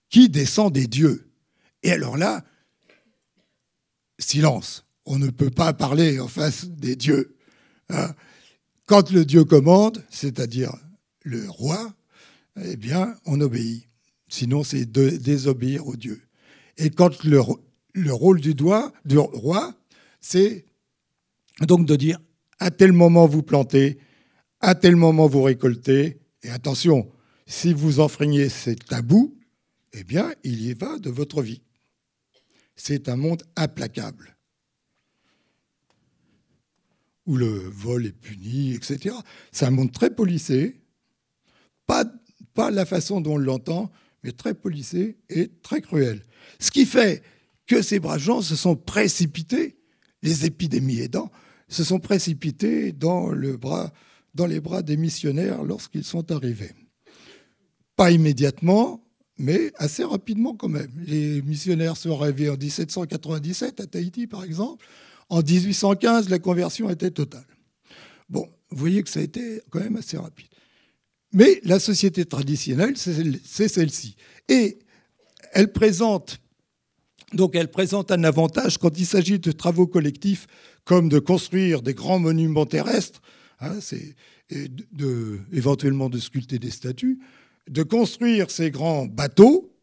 qui descend des dieux. Et alors là, silence. On ne peut pas parler en face des dieux. Hein. Quand le dieu commande, c'est-à-dire le roi, eh bien, on obéit. Sinon, c'est de désobéir au dieu. Et quand le rôle du roi, c'est donc de dire à tel moment vous plantez, à tel moment vous récoltez, et attention, si vous enfreignez ces tabous, eh bien, il y va de votre vie. C'est un monde implacable, où le vol est puni, etc. C'est un monde très policé, pas la façon dont on l'entend, mais très policé et très cruel. Ce qui fait que ces braves gens se sont précipités, les épidémies aidant, se sont précipités dans les bras des missionnaires lorsqu'ils sont arrivés. Pas immédiatement, mais assez rapidement quand même. Les missionnaires sont arrivés en 1797 à Tahiti, par exemple. En 1815, la conversion était totale. Bon, vous voyez que ça a été quand même assez rapide. Mais la société traditionnelle, c'est celle-ci. Et elle présente un avantage quand il s'agit de travaux collectifs, comme de construire des grands monuments terrestres, hein, éventuellement de sculpter des statues, de construire ces grands bateaux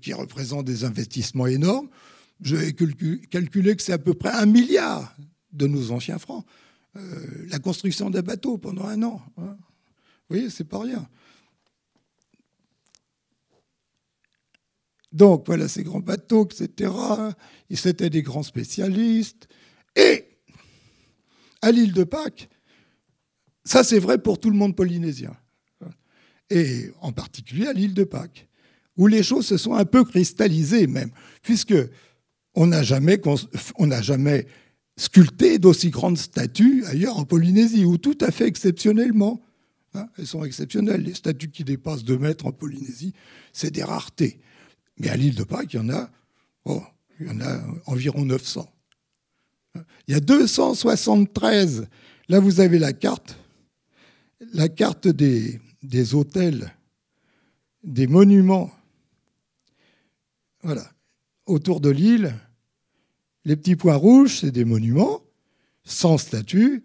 qui représentent des investissements énormes. Je vais calculer que c'est à peu près 1 milliard de nos anciens francs. La construction d'un bateau pendant 1 an. Hein. Vous voyez, c'est pas rien. Donc, voilà ces grands bateaux, etc. C'était des grands spécialistes. Et à l'île de Pâques, ça c'est vrai pour tout le monde polynésien, et en particulier à l'île de Pâques, où les choses se sont un peu cristallisées même, puisque on n'a jamais sculpté d'aussi grandes statues ailleurs en Polynésie, ou tout à fait exceptionnellement. Elles sont exceptionnelles. Les statues qui dépassent 2 mètres en Polynésie, c'est des raretés. Mais à l'île de Pâques, il y en a environ 900. Il y a 273. Là, vous avez la carte des hôtels, des monuments. Voilà. Autour de l'île, les petits points rouges, c'est des monuments, sans statues.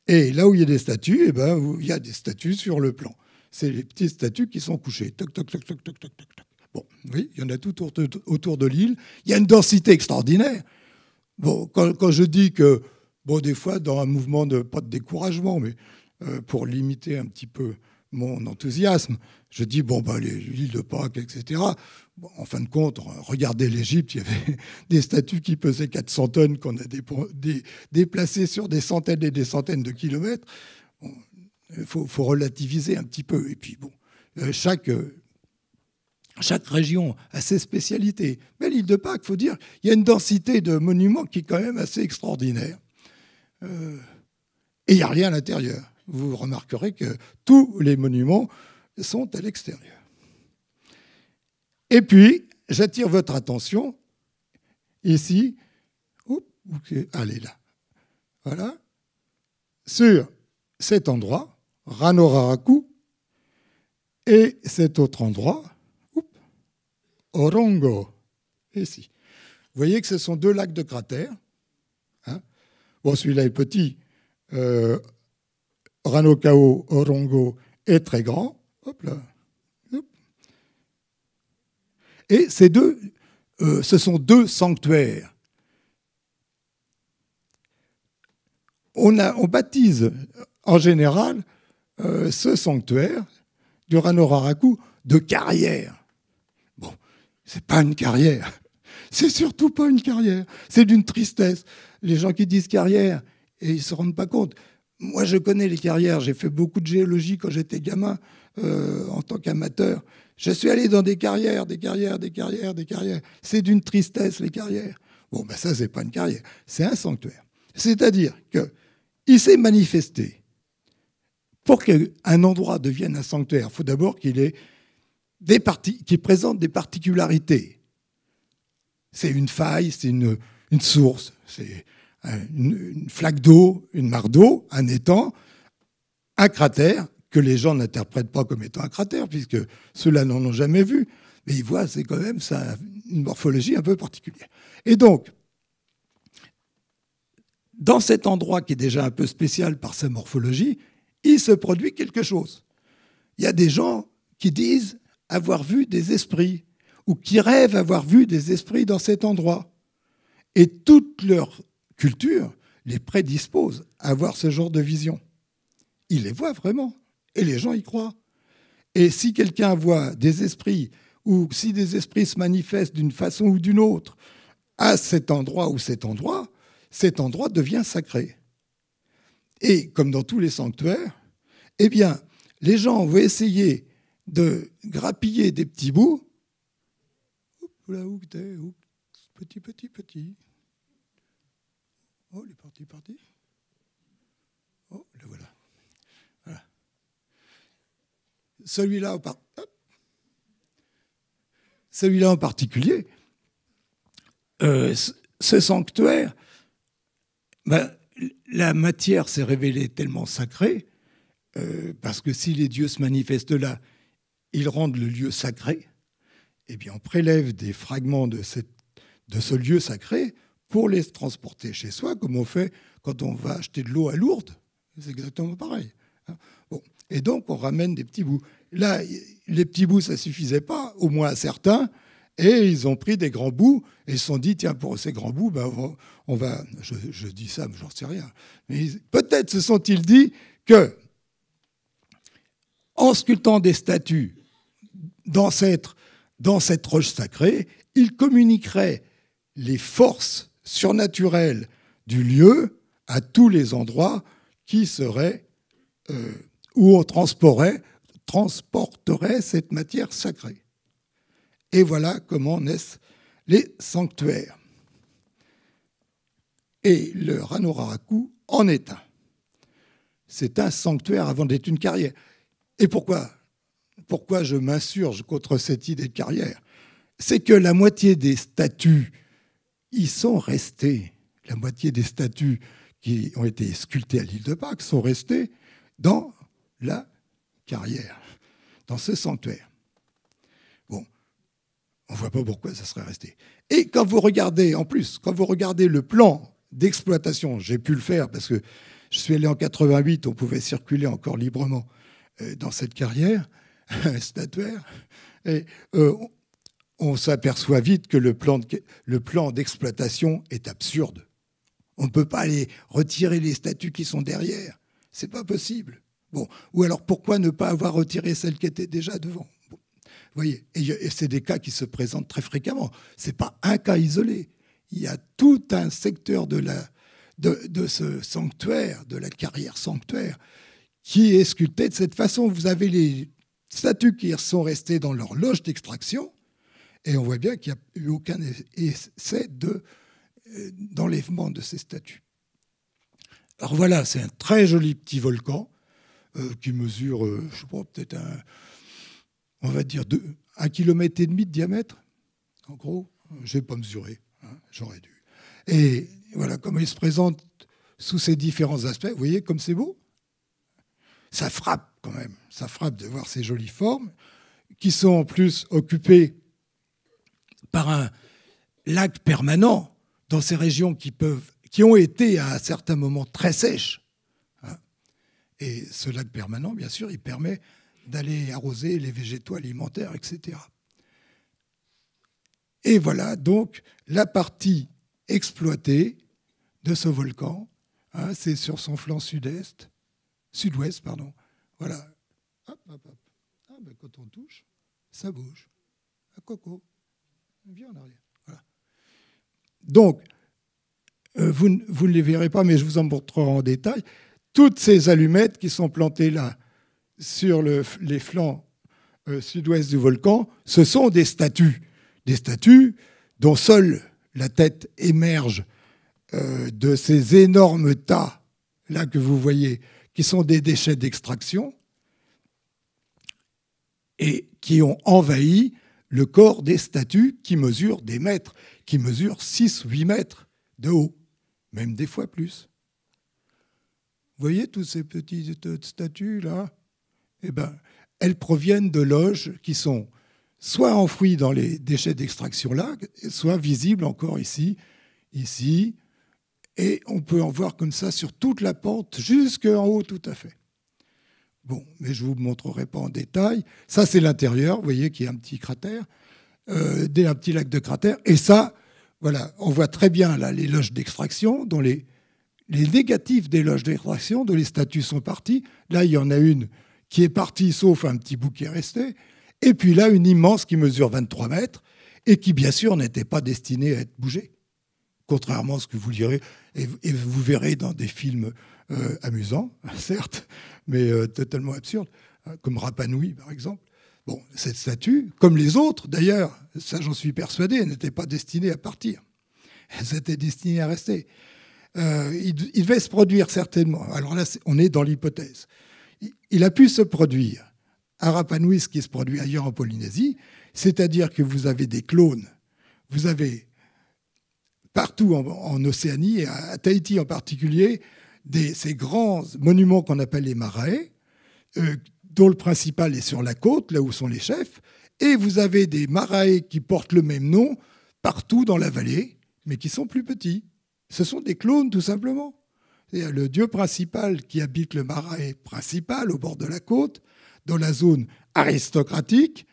Et là où il y a des statues, eh ben, il y a des statues sur le plan. C'est les petites statues qui sont couchées. Toc, toc, toc, toc, toc, toc, toc. Bon, oui, il y en a tout autour de l'île. Il y a une densité extraordinaire. Bon, quand je dis que, bon, des fois, dans un mouvement pas de découragement, mais pour limiter un petit peu mon enthousiasme, je dis, bon, bah, l'île de Pâques, etc. Bon, en fin de compte, regardez l'Égypte, il y avait des statues qui pesaient 400 tonnes qu'on a déplacées sur des centaines et des centaines de kilomètres. Bon, il faut relativiser un petit peu. Et puis, bon, chaque région a ses spécialités. Mais l'île de Pâques, il faut dire, il y a une densité de monuments qui est quand même assez extraordinaire. Et il n'y a rien à l'intérieur. Vous remarquerez que tous les monuments sont à l'extérieur. Et puis, j'attire votre attention ici, allez là, voilà, sur cet endroit, Ranoraraku, et cet autre endroit, Orongo, ici. Vous voyez que ce sont 2 lacs de cratères. Hein. Bon, celui-là est petit. Ranokao, Orongo est très grand. Hop là. Hop. Et ce sont 2 sanctuaires. On baptise en général ce sanctuaire du Ranoraraku de carrière. Bon, c'est pas une carrière. C'est surtout pas une carrière. C'est d'une tristesse. Les gens qui disent carrière, et ils se rendent pas compte. Moi, je connais les carrières. J'ai fait beaucoup de géologie quand j'étais gamin, en tant qu'amateur. Je suis allé dans des carrières. C'est d'une tristesse, les carrières. Bon, ben ça, c'est pas une carrière. C'est un sanctuaire. C'est-à-dire qu'il s'est manifesté. Pour qu'un endroit devienne un sanctuaire, il faut d'abord qu'il présente des particularités. C'est une faille, c'est une source, c'est une flaque d'eau, une mare d'eau, un étang, un cratère que les gens n'interprètent pas comme étant un cratère, puisque ceux-là n'en ont jamais vu. Mais ils voient, c'est quand même ça, une morphologie un peu particulière. Et donc, dans cet endroit qui est déjà un peu spécial par sa morphologie, il se produit quelque chose. Il y a des gens qui disent avoir vu des esprits, ou qui rêvent avoir vu des esprits dans cet endroit. Et toute leur culture les prédispose à avoir ce genre de vision. Ils les voient vraiment, et les gens y croient. Et si quelqu'un voit des esprits, ou si des esprits se manifestent d'une façon ou d'une autre à cet endroit ou cet endroit devient sacré. Et comme dans tous les sanctuaires, eh bien, les gens vont essayer de grappiller des petits bouts. Là où t'es, petit. Oh, il est parti. Oh, le voilà. Celui-là en particulier, ce sanctuaire, la matière s'est révélée tellement sacrée, parce que si les dieux se manifestent là, ils rendent le lieu sacré. Eh bien, on prélève des fragments de ce lieu sacré pour les transporter chez soi, comme on fait quand on va acheter de l'eau à Lourdes. C'est exactement pareil. Bon. Et donc, on ramène des petits bouts. Là, les petits bouts, ça ne suffisait pas, au moins à certains, et ils ont pris des grands bouts, et ils se sont dit, tiens, pour ces grands bouts, on va je dis ça, mais j'en sais rien. Mais peut-être se sont-ils dit que, en sculptant des statues d'ancêtres dans cette roche sacrée, il communiquerait les forces surnaturelles du lieu à tous les endroits qui seraient où on transporterait cette matière sacrée. Et voilà comment naissent les sanctuaires. Et le Ranoroaraku en est un. C'est un sanctuaire avant d'être une carrière. Et pourquoi je m'insurge contre cette idée de carrière? C'est que la moitié des statues y sont restées. La moitié des statues qui ont été sculptées à l'île de Pâques sont restées dans la carrière, dans ce sanctuaire. Bon, on ne voit pas pourquoi ça serait resté. Et quand vous regardez, en plus, quand vous regardez le plan d'exploitation, j'ai pu le faire parce que je suis allé en 88, on pouvait circuler encore librement dans cette carrière statuaire, et on s'aperçoit vite que le plan d'exploitation est absurde. On ne peut pas aller retirer les statues qui sont derrière. C'est pas possible. Bon, ou alors pourquoi ne pas avoir retiré celles qui étaient déjà devant? Bon, vous voyez, et c'est des cas qui se présentent très fréquemment. C'est pas un cas isolé. Il y a tout un secteur de ce sanctuaire, de la carrière sanctuaire, qui est sculpté de cette façon. Vous avez les statues qui sont restées dans leur loge d'extraction, et on voit bien qu'il n'y a eu aucun essai d'enlèvement de ces statues. Alors voilà, c'est un très joli petit volcan qui mesure, je ne sais pas, peut-être on va dire 1,5 km de diamètre, en gros. Je n'ai pas mesuré, hein, j'aurais dû. Et voilà comment il se présente sous ces différents aspects. Vous voyez comme c'est beau? Ça frappe quand même, ça frappe de voir ces jolies formes qui sont en plus occupées par un lac permanent dans ces régions qui ont été à un certain moment très sèches. Et ce lac permanent, bien sûr, il permet d'aller arroser les végétaux alimentaires, etc. Et voilà donc la partie exploitée de ce volcan. C'est sur son flanc sud-ouest. Voilà. Hop, hop, hop. Ah, ben, quand on touche, ça bouge. Un coco. Viens en arrière. Voilà. Donc, vous ne les verrez pas, mais je vous en montrerai en détail. Toutes ces allumettes qui sont plantées là, sur les flancs sud-ouest du volcan, ce sont des statues. Des statues dont seule la tête émerge de ces énormes tas, là que vous voyez, qui sont des déchets d'extraction et qui ont envahi le corps des statues qui mesurent des mètres, qui mesurent 6 ou 8 mètres de haut, même des fois plus. Vous voyez toutes ces petites statues-là? Eh bien, elles proviennent de loges qui sont soit enfouies dans les déchets d'extraction-là, soit visibles encore ici, et on peut en voir comme ça sur toute la pente, jusqu'en haut tout à fait. Bon, mais je ne vous montrerai pas en détail. Ça, c'est l'intérieur, vous voyez qu'il y a un petit cratère, un petit lac de cratère, et ça, voilà, on voit très bien là les loges d'extraction, dont les négatifs des loges d'extraction, dont les statues sont parties. Là, il y en a une qui est partie, sauf un petit bout qui est resté. Et puis là, une immense qui mesure 23 mètres et qui, bien sûr, n'était pas destinée à être bougée. Contrairement à ce que vous lirez, et vous verrez dans des films amusants, certes, mais totalement absurdes, comme Rapa Nui, par exemple. Bon, cette statue, comme les autres, d'ailleurs, ça j'en suis persuadé, elle n'était pas destinée à partir. Elle était destinée à rester. Il devait se produire certainement. Alors là, on est dans l'hypothèse. Il a pu se produire à Rapa Nui, ce qui se produit ailleurs en Polynésie, c'est-à-dire que vous avez des clones. Vous avez partout en Océanie, et à Tahiti en particulier, ces grands monuments qu'on appelle les marae, dont le principal est sur la côte, là où sont les chefs, et vous avez des marae qui portent le même nom partout dans la vallée, mais qui sont plus petits. Ce sont des clones, tout simplement. Le dieu principal qui habite le marae principal au bord de la côte, dans la zone aristocratique,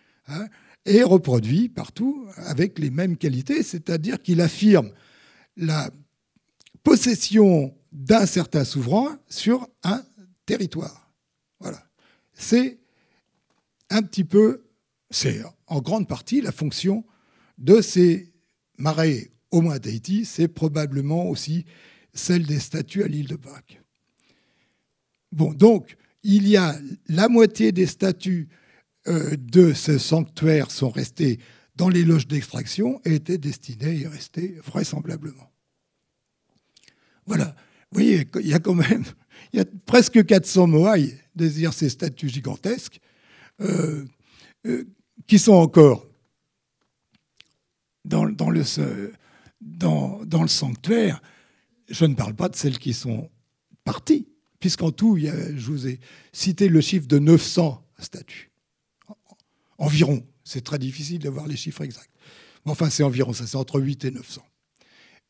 est reproduit partout avec les mêmes qualités, c'est-à-dire qu'il affirme la possession d'un certain souverain sur un territoire. Voilà. C'est un petit peu c'est en grande partie la fonction de ces marais au moins à Tahiti, c'est probablement aussi celle des statues à l'île de Pâques. Bon, donc, il y a la moitié des statues de ce sanctuaire sont restées dans les loges d'extraction et étaient destinées à y rester vraisemblablement. Voilà. Vous voyez, il y a quand même presque 400 moaïs, c'est-à-dire ces statues gigantesques, qui sont encore dans le sanctuaire. Je ne parle pas de celles qui sont parties, puisqu'en tout, je vous ai cité le chiffre de 900 statues. Environ. C'est très difficile d'avoir les chiffres exacts. Enfin, c'est environ ça, c'est entre 8 et 900.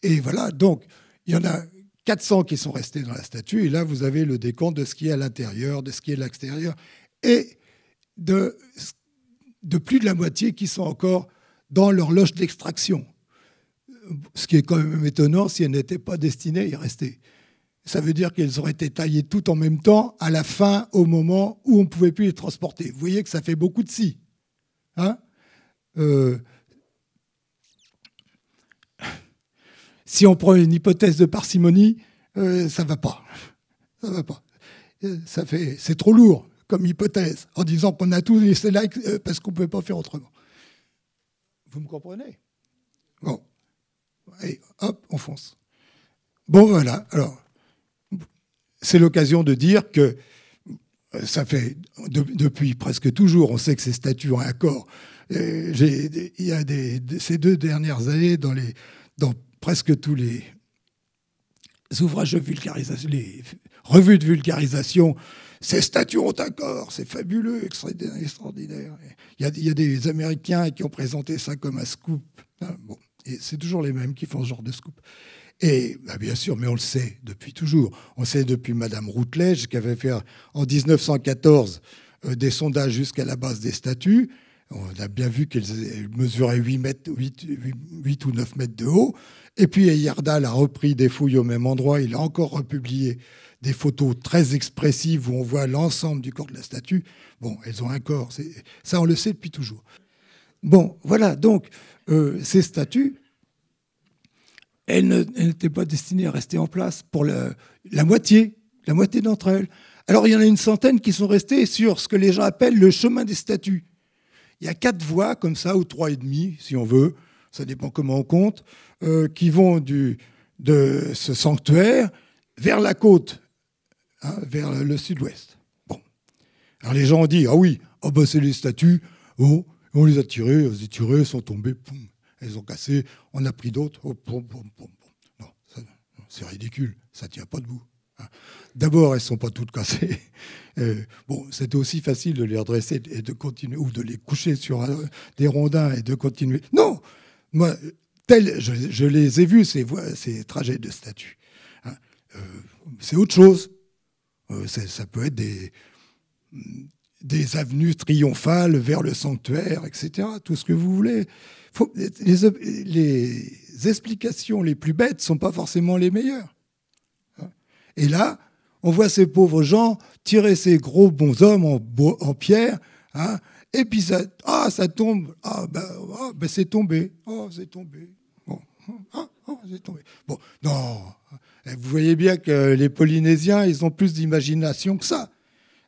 Et voilà, donc, il y en a 400 qui sont restés dans la statue, et là, vous avez le décompte de ce qui est à l'intérieur, de ce qui est à l'extérieur, et de plus de la moitié qui sont encore dans leur loge d'extraction. Ce qui est quand même étonnant si elles n'étaient pas destinées à y rester. Ça veut dire qu'elles auraient été taillées toutes en même temps, à la fin, au moment où on ne pouvait plus les transporter. Vous voyez que ça fait beaucoup de si. Hein, si on prend une hypothèse de parcimonie, ça ne va pas. Ça va pas. C'est trop lourd comme hypothèse, en disant qu'on a tout laissé là parce qu'on ne pouvait pas faire autrement. Vous me comprenez? Bon. Et hop, on fonce. Bon, voilà. Alors, c'est l'occasion de dire que ça fait depuis presque toujours, on sait que ces statues ont un corps. Il y a ces 2 dernières années, dans presque tous les ouvrages de vulgarisation, les revues de vulgarisation, ces statues ont un corps, c'est fabuleux, extraordinaire. Il y a des Américains qui ont présenté ça comme un scoop. Bon, et c'est toujours les mêmes qui font ce genre de scoop. Et bien sûr, mais on le sait depuis toujours. On sait depuis Madame Routledge, qui avait fait en 1914 des sondages jusqu'à la base des statues. On a bien vu qu'elles mesuraient 8 ou 9 mètres de haut. Et puis Heyerdahl a repris des fouilles au même endroit. Il a encore republié des photos très expressives où on voit l'ensemble du corps de la statue. Bon, elles ont un corps. Ça, on le sait depuis toujours. Bon, voilà. Donc, ces statues, elles n'étaient pas destinées à rester en place pour la moitié d'entre elles. Alors, il y en a une centaine qui sont restées sur ce que les gens appellent le chemin des statues. Il y a 4 voies comme ça, ou 3,5, si on veut, ça dépend comment on compte, qui vont de ce sanctuaire vers la côte, hein, vers le sud-ouest. Bon. Alors les gens ont dit, ah oui, c'est les statues, on les a tirées, elles sont tombées, poum, elles ont cassé, on a pris d'autres, Non, c'est ridicule, ça ne tient pas debout. D'abord, elles ne sont pas toutes cassées. C'était aussi facile de les redresser et de continuer, ou de les coucher sur des rondins et de continuer. Non, moi, je les ai vus, ces trajets de statues. Hein. C'est autre chose. Ça peut être des avenues triomphales vers le sanctuaire, etc. Tout ce que vous voulez. Les explications les plus bêtes ne sont pas forcément les meilleures. Et là, on voit ces pauvres gens tirer ces gros bonshommes en pierre, hein, et puis ça tombe. C'est tombé. C'est tombé. Bon, c'est tombé. Bon, non. Vous voyez bien que les Polynésiens, ils ont plus d'imagination que ça.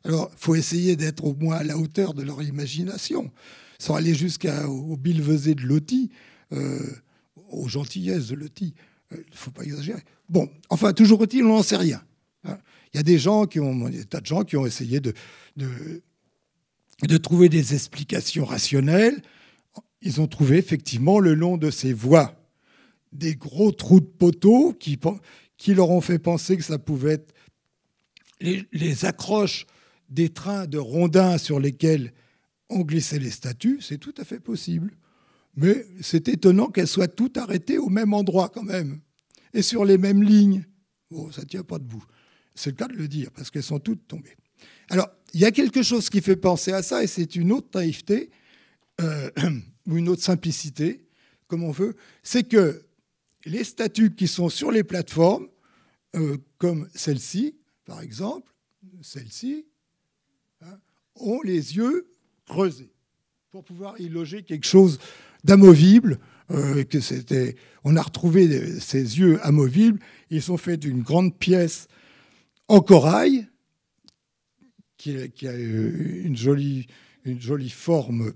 Alors, il faut essayer d'être au moins à la hauteur de leur imagination, sans aller jusqu'au billevesé de Loti, aux gentillesses de Loti. Il ne faut pas exagérer. Bon, enfin, toujours est-il, on n'en sait rien. Il y a des tas de gens qui ont essayé de trouver des explications rationnelles. Ils ont trouvé effectivement le long de ces voies des gros trous de poteaux qui leur ont fait penser que ça pouvait être les accroches des trains de rondins sur lesquels on glissait les statues. C'est tout à fait possible. Mais c'est étonnant qu'elles soient toutes arrêtées au même endroit quand même, et sur les mêmes lignes. Bon, ça ne tient pas debout. C'est le cas de le dire, parce qu'elles sont toutes tombées. Alors, il y a quelque chose qui fait penser à ça, et c'est une autre naïveté, ou une autre simplicité, comme on veut, c'est que les statues qui sont sur les plateformes, comme celle-ci, par exemple, celle-ci, hein, ont les yeux creusés. pour pouvoir y loger quelque chose d'amovible. On a retrouvé ces yeux amovibles. Ils sont faits d'une grande pièce en corail qui a une jolie forme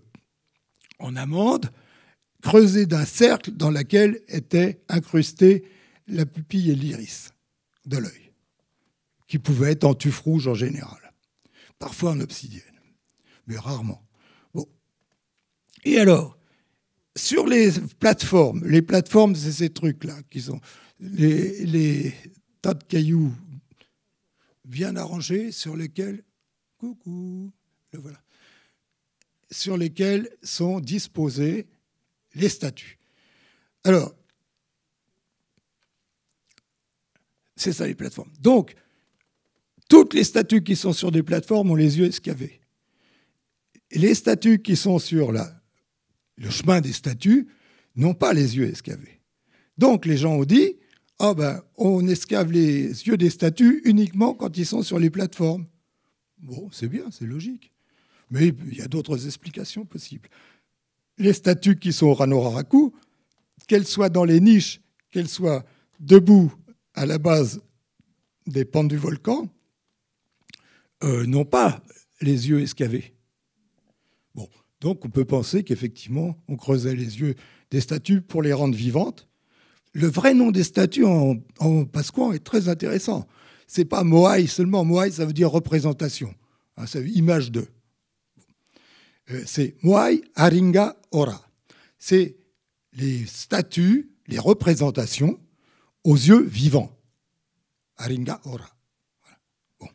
en amande, creusée d'un cercle dans lequel était incrustée la pupille et l'iris de l'œil, qui pouvait être en tuf rouge en général, parfois en obsidienne, mais rarement. Bon. Et alors, sur les plateformes, c'est ces trucs-là qui sont les tas de cailloux bien arrangés sur lesquels, le voilà, sur lesquels sont disposées les statues. Alors, c'est ça les plateformes. Donc, toutes les statues qui sont sur des plateformes ont les yeux escavés. Et les statues qui sont sur le chemin des statues n'ont pas les yeux escavés. Donc, les gens ont dit, on escave les yeux des statues uniquement quand ils sont sur les plateformes. Bon, c'est bien, c'est logique. Mais il y a d'autres explications possibles. Les statues qui sont au Rano-Raraku, qu'elles soient dans les niches, qu'elles soient debout à la base des pentes du volcan, n'ont pas les yeux escavés. Bon, donc on peut penser qu'effectivement, on creusait les yeux des statues pour les rendre vivantes. Le vrai nom des statues en Pasquan est très intéressant. C'est pas Moai seulement. Moai, ça veut dire représentation. Ça veut dire image de. C'est Moai Haringa Ora. C'est les statues, les représentations aux yeux vivants. Haringa Ora. Voilà. Bon.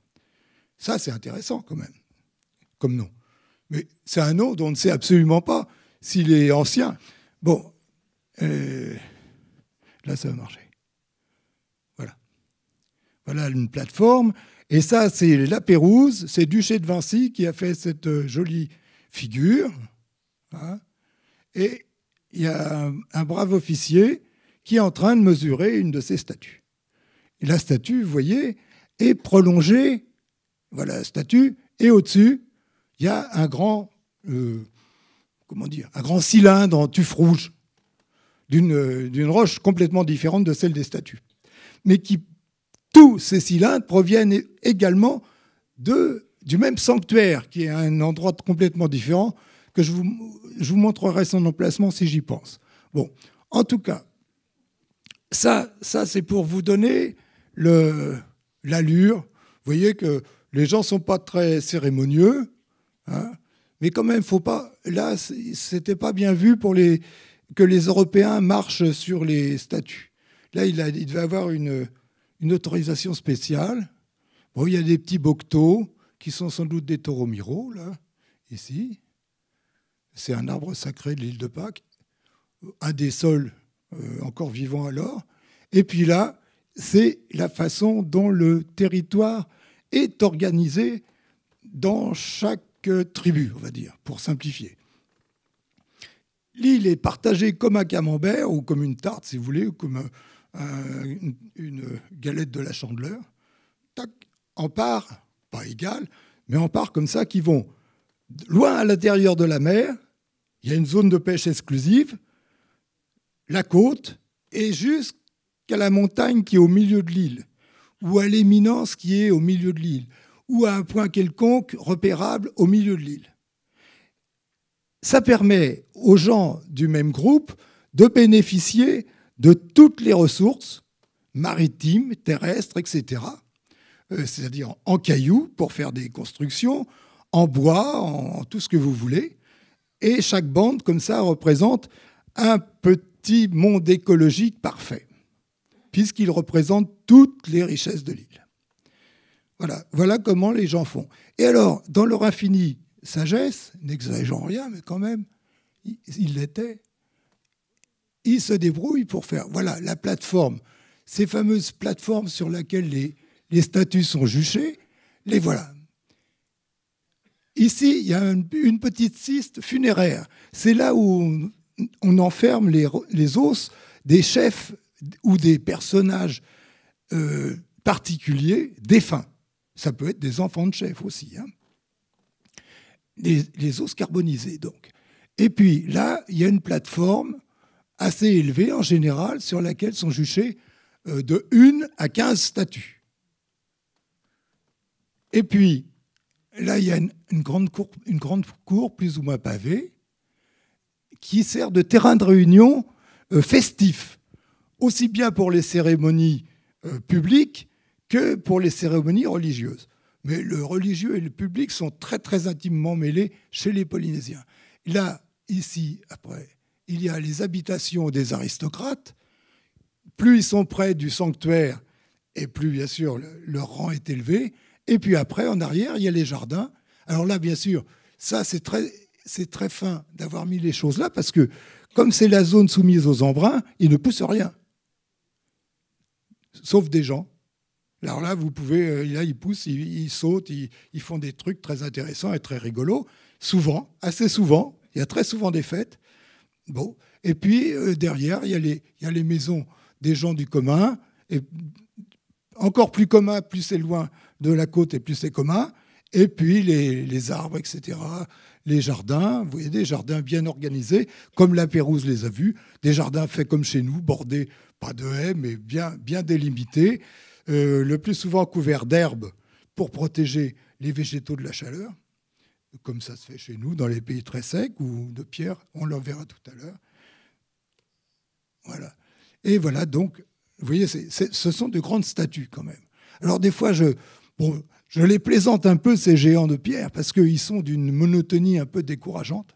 Ça, c'est intéressant quand même, comme nom. Mais c'est un nom dont on ne sait absolument pas s'il est ancien. Bon, là, ça va marcher. Voilà. Voilà une plateforme. Et ça, c'est la Pérouse, c'est Duché de Vinci qui a fait cette jolie figure. Hein. Et il y a un brave officier qui est en train de mesurer une de ces statues. Et la statue, vous voyez, est prolongée. Voilà la statue. Et au-dessus, il y a un grand, un grand cylindre en tuf rouge d'une roche complètement différente de celle des statues. Mais tous ces cylindres proviennent également du même sanctuaire, qui est un endroit complètement différent, que je vous montrerai son emplacement si j'y pense. Bon, en tout cas, ça c'est pour vous donner l'allure. Vous voyez que les gens ne sont pas très cérémonieux, hein, mais quand même, faut pas. Là, c'était pas bien vu que les Européens marchent sur les statues. Là, il devait avoir une autorisation spéciale. Bon, il y a des petits bocteaux qui sont sans doute des taureaux-miro, là, ici. C'est un arbre sacré de l'île de Pâques, un des seuls encore vivants alors. Et puis là, c'est la façon dont le territoire est organisé dans chaque tribu, on va dire, pour simplifier. L'île est partagée comme un camembert ou comme une tarte, si vous voulez, ou comme une galette de la Chandeleur. Tac, en parts, pas égales, mais en parts comme ça, qui vont loin à l'intérieur de la mer. Il y a une zone de pêche exclusive, la côte, et jusqu'à la montagne qui est au milieu de l'île, ou à l'éminence qui est au milieu de l'île, ou à un point quelconque repérable au milieu de l'île. Ça permet aux gens du même groupe de bénéficier de toutes les ressources maritimes, terrestres, etc. C'est-à-dire en cailloux pour faire des constructions, en bois, en tout ce que vous voulez. Et chaque bande, comme ça, représente un petit monde écologique parfait, puisqu'il représente toutes les richesses de l'île. Voilà comment les gens font. Et alors, dans leur infinie sagesse, n'exagérant rien, mais quand même, ils l'étaient, ils se débrouillent pour faire. Voilà, la plateforme, ces fameuses plateformes sur lesquelles les statues sont juchées, les voilà. Ici, il y a une petite ciste funéraire. C'est là où on enferme les os des chefs ou des personnages particuliers défunts. Ça peut être des enfants de chefs aussi. Hein. Les os carbonisés, donc. Et puis là, il y a une plateforme assez élevée en général sur laquelle sont juchées de 1 à 15 statues. Et puis là, il y a une grande cour plus ou moins pavée qui sert de terrain de réunion festif, aussi bien pour les cérémonies publiques que pour les cérémonies religieuses. Mais le religieux et le public sont très, très intimement mêlés chez les Polynésiens. Là, ici, après, il y a les habitations des aristocrates. Plus ils sont près du sanctuaire, et plus, bien sûr, leur rang est élevé. Et puis après, en arrière, il y a les jardins. Alors là, bien sûr, ça, c'est très fin d'avoir mis les choses là, parce que comme c'est la zone soumise aux embruns, il ne pousse rien. Sauf des gens. Alors là, vous pouvez, là, ils poussent, ils sautent, ils font des trucs très intéressants et très rigolos. Souvent, assez souvent, il y a très souvent des fêtes. Bon. Et puis, derrière, il y a les maisons des gens du commun. Et encore plus commun, plus c'est loin de la côte et plus c'est commun. Et puis, les arbres, etc. Les jardins, vous voyez, des jardins bien organisés, comme la Pérouse les a vus. Des jardins faits comme chez nous, bordés, pas de haies, mais bien délimités. Le plus souvent couverts d'herbes pour protéger les végétaux de la chaleur, comme ça se fait chez nous, dans les pays très secs ou de pierre, on le verra tout à l'heure. Voilà. Et voilà, donc, vous voyez, ce sont de grandes statues quand même. Alors des fois, je les plaisante un peu, ces géants de pierre, parce qu'ils sont d'une monotonie un peu décourageante.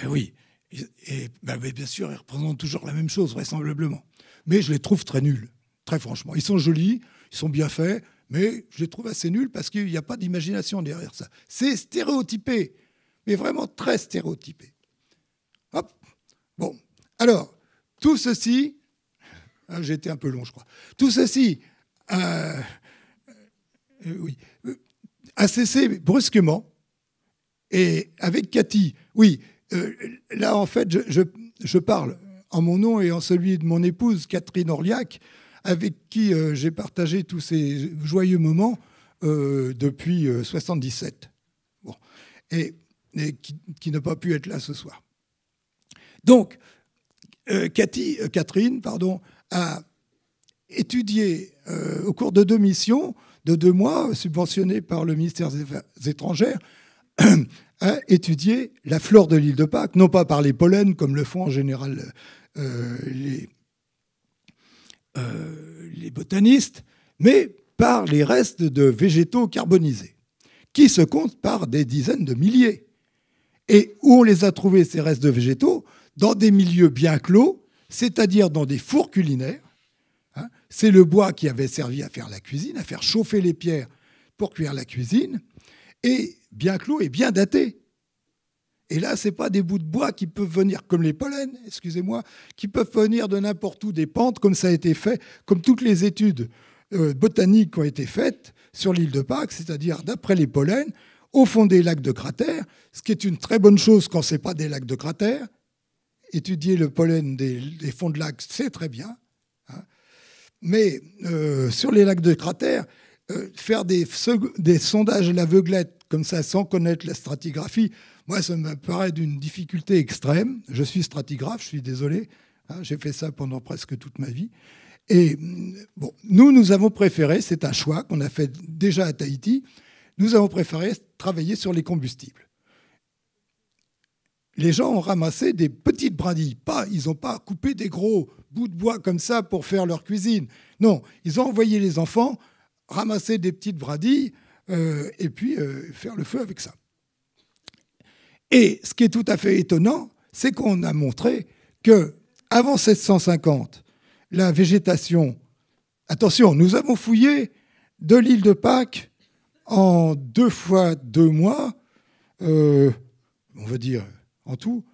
Et oui, et bien sûr, ils représentent toujours la même chose, vraisemblablement. Mais je les trouve très nuls. Très franchement. Ils sont jolis, ils sont bien faits, mais je les trouve assez nuls parce qu'il n'y a pas d'imagination derrière ça. C'est stéréotypé, mais vraiment très stéréotypé. Hop. Bon. Alors, tout ceci... J'ai été un peu long, je crois. Tout ceci a cessé brusquement. Et avec Cathy, oui, là, en fait, je parle en mon nom et en celui de mon épouse, Catherine Orliac, avec qui j'ai partagé tous ces joyeux moments depuis 1977. Bon. Et qui n'a pas pu être là ce soir. Donc, Catherine, a étudié au cours de 2 missions, de 2 mois, subventionnées par le ministère des Affaires étrangères, a étudié la flore de l'île de Pâques, non pas par les pollens, comme le font en général les botanistes, mais par les restes de végétaux carbonisés, qui se comptent par des dizaines de milliers. Et où on les a trouvés, ces restes de végétaux? Dans des milieux bien clos, c'est-à-dire dans des fours culinaires. C'est le bois qui avait servi à faire la cuisine, à faire chauffer les pierres pour cuire la cuisine, et bien clos et bien daté. Et là, ce n'est pas des bouts de bois qui peuvent venir, comme les pollens, excusez-moi, qui peuvent venir de n'importe où des pentes, comme ça a été fait, comme toutes les études botaniques ont été faites sur l'île de Pâques, c'est-à-dire d'après les pollens, au fond des lacs de cratères, ce qui est une très bonne chose quand ce n'est pas des lacs de cratères. Étudier le pollen des fonds de lacs, c'est très bien. Mais sur les lacs de cratères, faire des sondages à l'aveuglette, comme ça, sans connaître la stratigraphie, moi, ça me paraît d'une difficulté extrême. Je suis stratigraphe, je suis désolé. J'ai fait ça pendant presque toute ma vie. Et bon, nous avons préféré, c'est un choix qu'on a fait déjà à Tahiti, nous avons préféré travailler sur les combustibles. Les gens ont ramassé des petites brindilles. Ils n'ont pas coupé des gros bouts de bois comme ça pour faire leur cuisine. Non, ils ont envoyé les enfants ramasser des petites brindilles et puis faire le feu avec ça. Et ce qui est tout à fait étonnant, c'est qu'on a montré qu'avant 1750, la végétation... Attention, nous avons fouillé de l'île de Pâques en 2 fois 2 mois, on va dire en tout,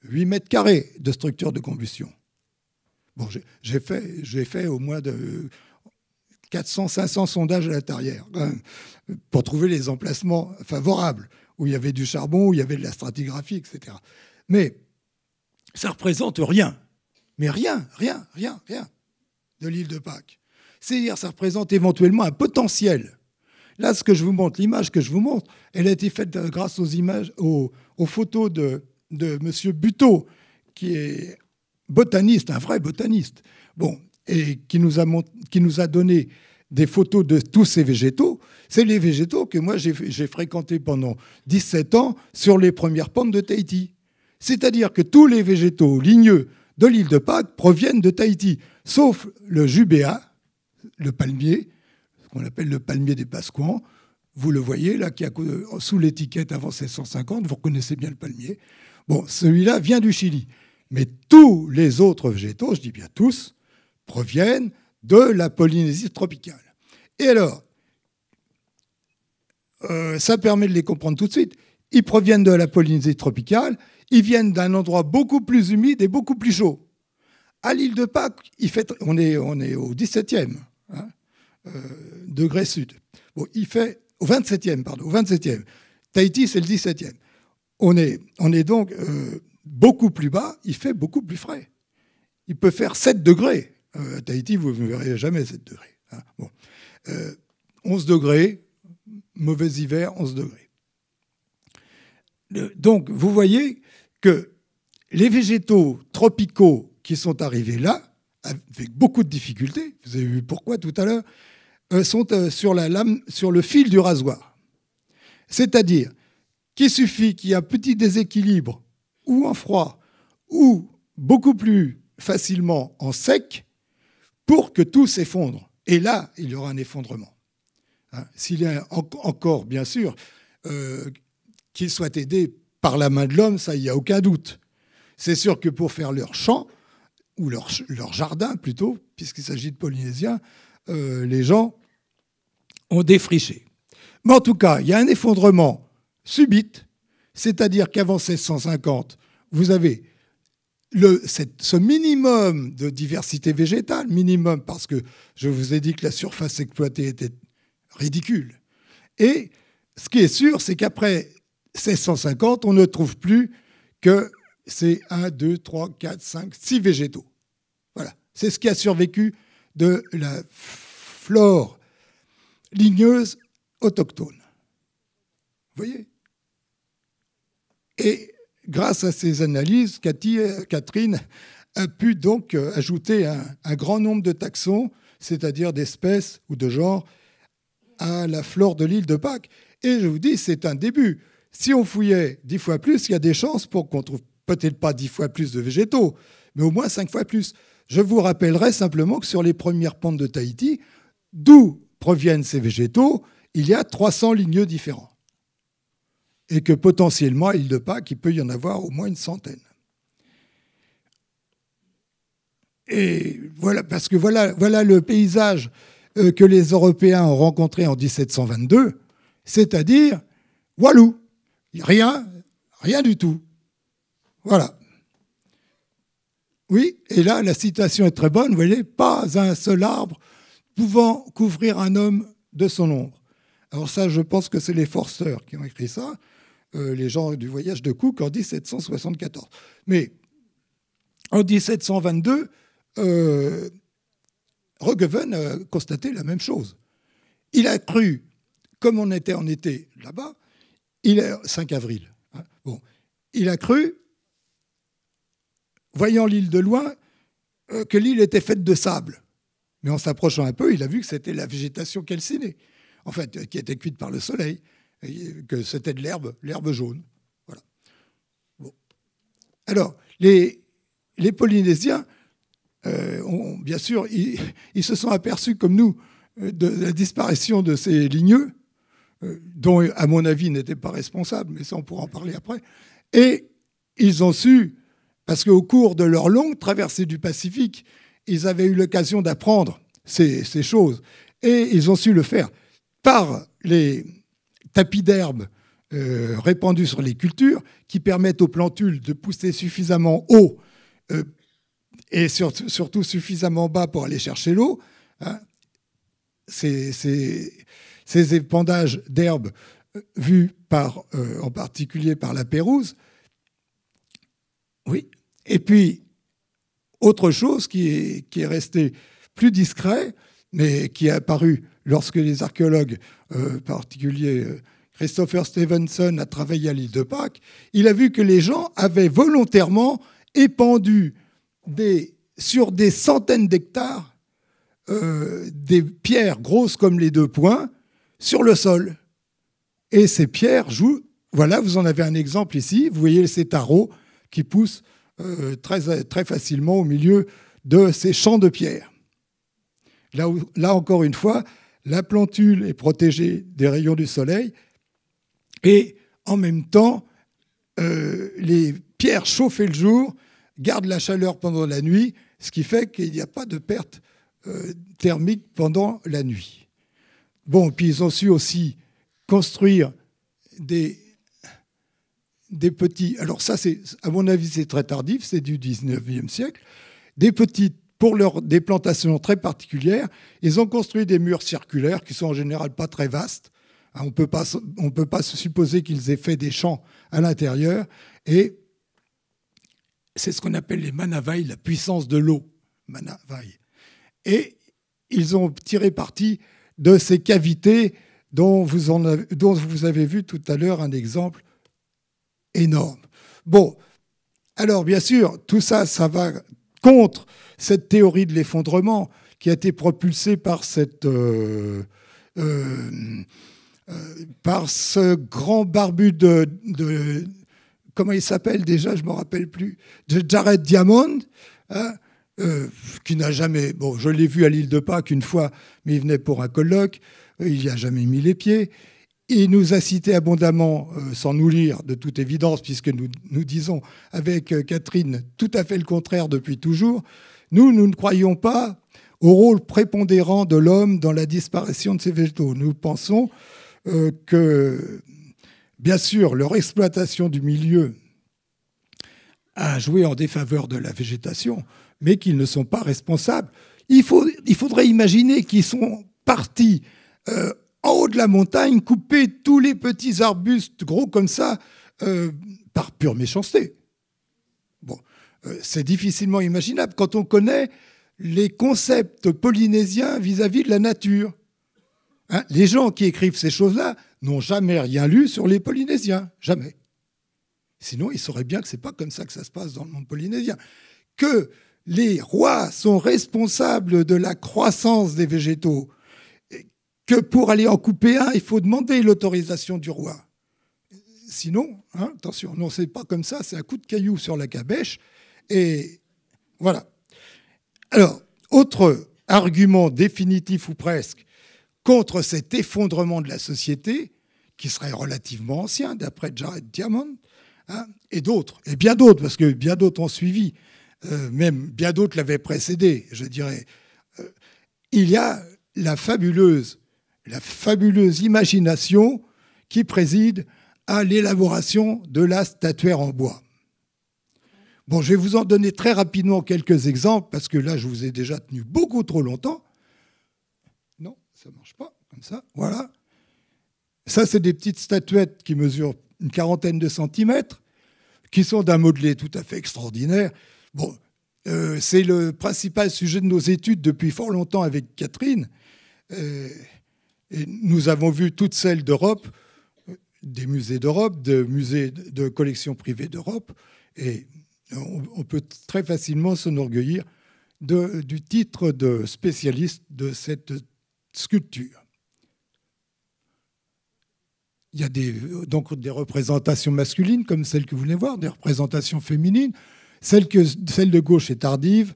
8 mètres carrés de structure de combustion. Bon, j'ai fait au moins de 400-500 sondages à l'intérieur pour trouver les emplacements favorables, où il y avait du charbon, où il y avait de la stratigraphie, etc. Mais ça ne représente rien. Mais rien de l'île de Pâques. C'est-à-dire ça représente éventuellement un potentiel. Là, ce que je vous montre, l'image que je vous montre, elle a été faite grâce aux photos de M. Buteau, qui est botaniste, un vrai botaniste, bon, et qui nous a donné des photos de tous ces végétaux. C'est les végétaux que moi j'ai fréquentés pendant 17 ans sur les premières pentes de Tahiti. C'est-à-dire que tous les végétaux ligneux de l'île de Pâques proviennent de Tahiti, sauf le jubéa, le palmier, ce qu'on appelle le palmier des Pasquans. Vous le voyez là, qui a sous l'étiquette avant 1650, vous reconnaissez bien le palmier. Bon, celui-là vient du Chili. Mais tous les autres végétaux, je dis bien tous, proviennent de la Polynésie tropicale. Et alors, ça permet de les comprendre tout de suite. Ils proviennent de la Polynésie tropicale, ils viennent d'un endroit beaucoup plus humide et beaucoup plus chaud. À l'île de Pâques, on est au 17e degré sud. Bon, il fait au 27e, pardon, au 27e. Tahiti, c'est le 17e. On est donc beaucoup plus bas, il fait beaucoup plus frais. Il peut faire 7 degrés. À Tahiti, vous ne verrez jamais 7 degrés. Hein. Bon. 11 degrés, mauvais hiver, 11 degrés. Donc, vous voyez que les végétaux tropicaux qui sont arrivés là, avec beaucoup de difficultés, vous avez vu pourquoi tout à l'heure, sont sur le fil du rasoir. C'est-à-dire qu'il suffit qu'il y ait un petit déséquilibre ou en froid ou beaucoup plus facilement en sec pour que tout s'effondre. Et là, il y aura un effondrement. Hein, s'il est encore, bien sûr, qu'ils soient aidés par la main de l'homme, ça, il n'y a aucun doute. C'est sûr que pour faire leur champ, ou leur jardin plutôt, puisqu'il s'agit de Polynésiens, les gens ont défriché. Mais en tout cas, il y a un effondrement subite, c'est-à-dire qu'avant 1650, vous avez ce minimum de diversité végétale, minimum parce que je vous ai dit que la surface exploitée était ridicule. Et ce qui est sûr, c'est qu'après 1650, on ne trouve plus que ces 1, 2, 3, 4, 5, 6 végétaux. Voilà. C'est ce qui a survécu de la flore ligneuse autochtone. Vous voyez ? Et grâce à ces analyses, Catherine a pu donc ajouter un grand nombre de taxons, c'est-à-dire d'espèces ou de genres, à la flore de l'île de Pâques. Et je vous dis, c'est un début. Si on fouillait 10 fois plus, il y a des chances pour qu'on trouve peut-être pas 10 fois plus de végétaux, mais au moins 5 fois plus. Je vous rappellerai simplement que sur les premières pentes de Tahiti, d'où proviennent ces végétaux, il y a 300 ligneux différents. Et que potentiellement, à l'île de Pâques, il peut y en avoir au moins une centaine. Et voilà, parce que voilà le paysage que les Européens ont rencontré en 1722, c'est-à-dire Walou. Rien du tout. Voilà. Oui, et là, la citation est très bonne, vous voyez, pas un seul arbre pouvant couvrir un homme de son ombre. Alors ça, je pense que c'est les forceurs qui ont écrit ça, les gens du voyage de Cook en 1774. Mais en 1722, Roggeveen a constaté la même chose. Il a cru, comme on était en été là-bas, 5 avril, hein, bon, il a cru, voyant l'île de loin, que l'île était faite de sable. Mais en s'approchant un peu, il a vu que c'était la végétation calcinée, en fait, qui était cuite par le soleil, que c'était de l'herbe jaune. Voilà. Bon. Alors, les Polynésiens, bien sûr, ils se sont aperçus, comme nous, de la disparition de ces ligneux, dont, à mon avis, ils n'étaient pas responsables, mais ça, on pourra en parler après. Et ils ont su, parce qu'au cours de leur longue traversée du Pacifique, ils avaient eu l'occasion d'apprendre ces choses. Et ils ont su le faire par les tapis d'herbe répandus sur les cultures, qui permettent aux plantules de pousser suffisamment haut et surtout suffisamment bas pour aller chercher l'eau. Hein. Ces épandages d'herbe vus en particulier par la Pérouse. Oui. Et puis, autre chose qui est resté plus discret, mais qui est apparu lorsque les archéologues, particuliers Christopher Stevenson, a travaillé à l'île de Pâques, il a vu que les gens avaient volontairement épandu sur des centaines d'hectares des pierres grosses comme les 2 poings sur le sol. Et ces pierres jouent. Voilà, vous en avez un exemple ici. Vous voyez ces tarots qui poussent très facilement au milieu de ces champs de pierre. Là encore une fois, la plantule est protégée des rayons du soleil et en même temps, les pierres chauffées le jour gardent la chaleur pendant la nuit, ce qui fait qu'il n'y a pas de perte thermique pendant la nuit. Bon, puis ils ont su aussi construire des petits... Alors ça, à mon avis, c'est très tardif, c'est du 19e siècle. Pour des plantations très particulières, ils ont construit des murs circulaires qui sont en général pas très vastes. On ne peut pas se supposer qu'ils aient fait des champs à l'intérieur. Et c'est ce qu'on appelle les manavai, la puissance de l'eau. Manavai. Et ils ont tiré parti de ces cavités dont vous avez vu tout à l'heure un exemple énorme. Bon, alors bien sûr, tout ça, ça va contre cette théorie de l'effondrement qui a été propulsée par par ce grand barbu de comment il s'appelle déjà, je ne me rappelle plus, de Jared Diamond, hein, qui n'a jamais... Bon, je l'ai vu à l'île de Pâques une fois, mais il venait pour un colloque, il n'y a jamais mis les pieds. Il nous a cité abondamment, sans nous lire de toute évidence, puisque nous disons avec Catherine tout à fait le contraire depuis toujours. Nous ne croyons pas au rôle prépondérant de l'homme dans la disparition de ces végétaux. Nous pensons que, bien sûr, leur exploitation du milieu a joué en défaveur de la végétation, mais qu'ils ne sont pas responsables. Il faudrait imaginer qu'ils sont partis en haut de la montagne, couper tous les petits arbustes gros comme ça, par pure méchanceté. Bon, c'est difficilement imaginable quand on connaît les concepts polynésiens vis-à-vis de la nature. Hein, les gens qui écrivent ces choses-là n'ont jamais rien lu sur les Polynésiens, jamais. Sinon, ils sauraient bien que ce n'est pas comme ça que ça se passe dans le monde polynésien. Que les rois sont responsables de la croissance des végétaux, que pour aller en couper un, il faut demander l'autorisation du roi. Sinon, hein, attention, non, c'est pas comme ça, c'est un coup de caillou sur la cabèche. Et voilà. Alors, autre argument définitif ou presque contre cet effondrement de la société, qui serait relativement ancien, d'après Jared Diamond, hein, et d'autres, et bien d'autres, parce que bien d'autres ont suivi, même bien d'autres l'avaient précédé, je dirais. Il y a la fabuleuse imagination qui préside à l'élaboration de la statuaire en bois. Bon, je vais vous en donner très rapidement quelques exemples, parce que là, je vous ai déjà tenu beaucoup trop longtemps. Non, ça ne marche pas, comme ça, voilà. Ça, c'est des petites statuettes qui mesurent une quarantaine de centimètres, qui sont d'un modelé tout à fait extraordinaire. Bon, c'est le principal sujet de nos études depuis fort longtemps avec Catherine. Et nous avons vu toutes celles d'Europe, des musées d'Europe, de musées de collections privées d'Europe, et on peut très facilement s'enorgueillir du titre de spécialiste de cette sculpture. Il y a donc des représentations masculines, comme celle que vous venez voir, des représentations féminines. Celle de gauche est tardive.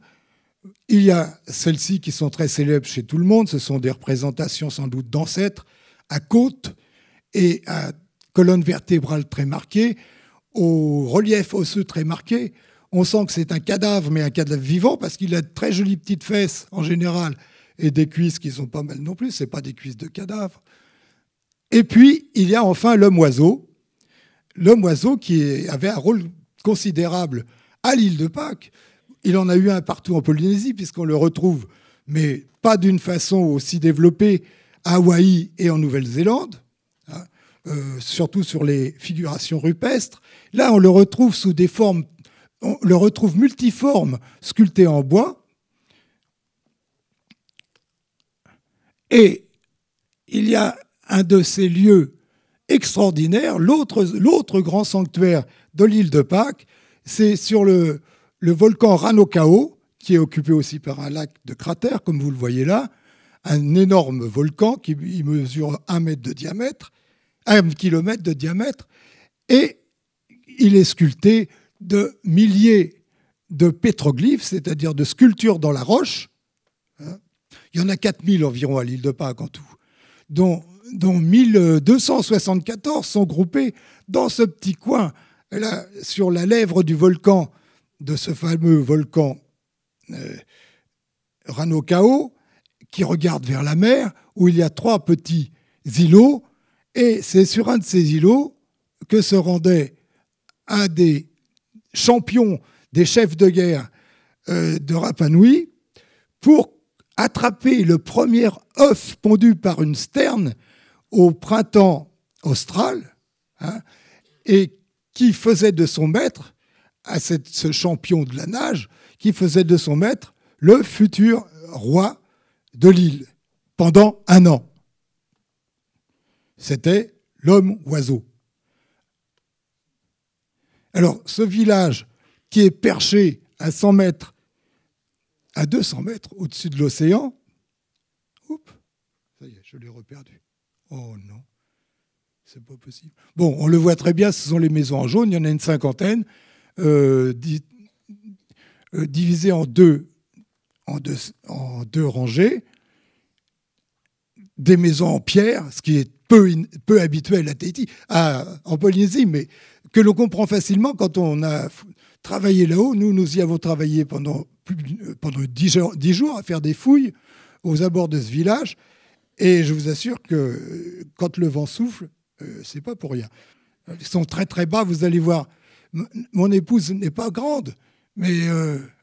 Il y a celles-ci qui sont très célèbres chez tout le monde. Ce sont des représentations sans doute d'ancêtres, à côte et à colonne vertébrale très marquée, au relief osseux très marqué. On sent que c'est un cadavre, mais un cadavre vivant, parce qu'il a de très jolies petites fesses en général et des cuisses qui sont pas mal non plus. Ce n'est pas des cuisses de cadavre. Et puis, il y a enfin l'homme-oiseau. L'homme-oiseau qui avait un rôle considérable à l'île de Pâques. Il en a eu un partout en Polynésie, puisqu'on le retrouve, mais pas d'une façon aussi développée à Hawaï et en Nouvelle-Zélande, hein, surtout sur les figurations rupestres. Là, on le retrouve sous des formes, on le retrouve multiforme, sculpté en bois. Et il y a un de ces lieux extraordinaires, l'autre grand sanctuaire de l'île de Pâques, c'est sur le volcan Ranokao, qui est occupé aussi par un lac de cratère, comme vous le voyez là, un énorme volcan qui mesure 1 mètre de diamètre, 1 kilomètre de diamètre, et il est sculpté de milliers de pétroglyphes, c'est-à-dire de sculptures dans la roche. Il y en a 4000 environ à l'île de Pâques en tout, dont 1274 sont groupés dans ce petit coin, là, sur la lèvre du volcan, de ce fameux volcan Ranokao, qui regarde vers la mer, où il y a 3 petits îlots, et c'est sur un de ces îlots que se rendait un des champions des chefs de guerre de Rapa Nui pour attraper le premier œuf pondu par une sterne au printemps austral, et qui faisait de son maître, à ce champion de la nage, qui faisait de son maître le futur roi de l'île pendant 1 an. C'était l'homme-oiseau. Alors, ce village qui est perché à 100 mètres, à 200 mètres au-dessus de l'océan, oups, ça y est, je l'ai reperdu. Oh non, c'est pas possible. Bon, on le voit très bien, ce sont les maisons en jaune, il y en a une 50aine, divisées en deux rangées, des maisons en pierre, ce qui est peu habituel à Tahiti, en Polynésie, mais que l'on comprend facilement quand on a travaillé là-haut. Nous y avons travaillé pendant 10 jours à faire des fouilles aux abords de ce village, et je vous assure que quand le vent souffle, c'est pas pour rien. Ils sont très très bas, vous allez voir. Mon épouse n'est pas grande, mais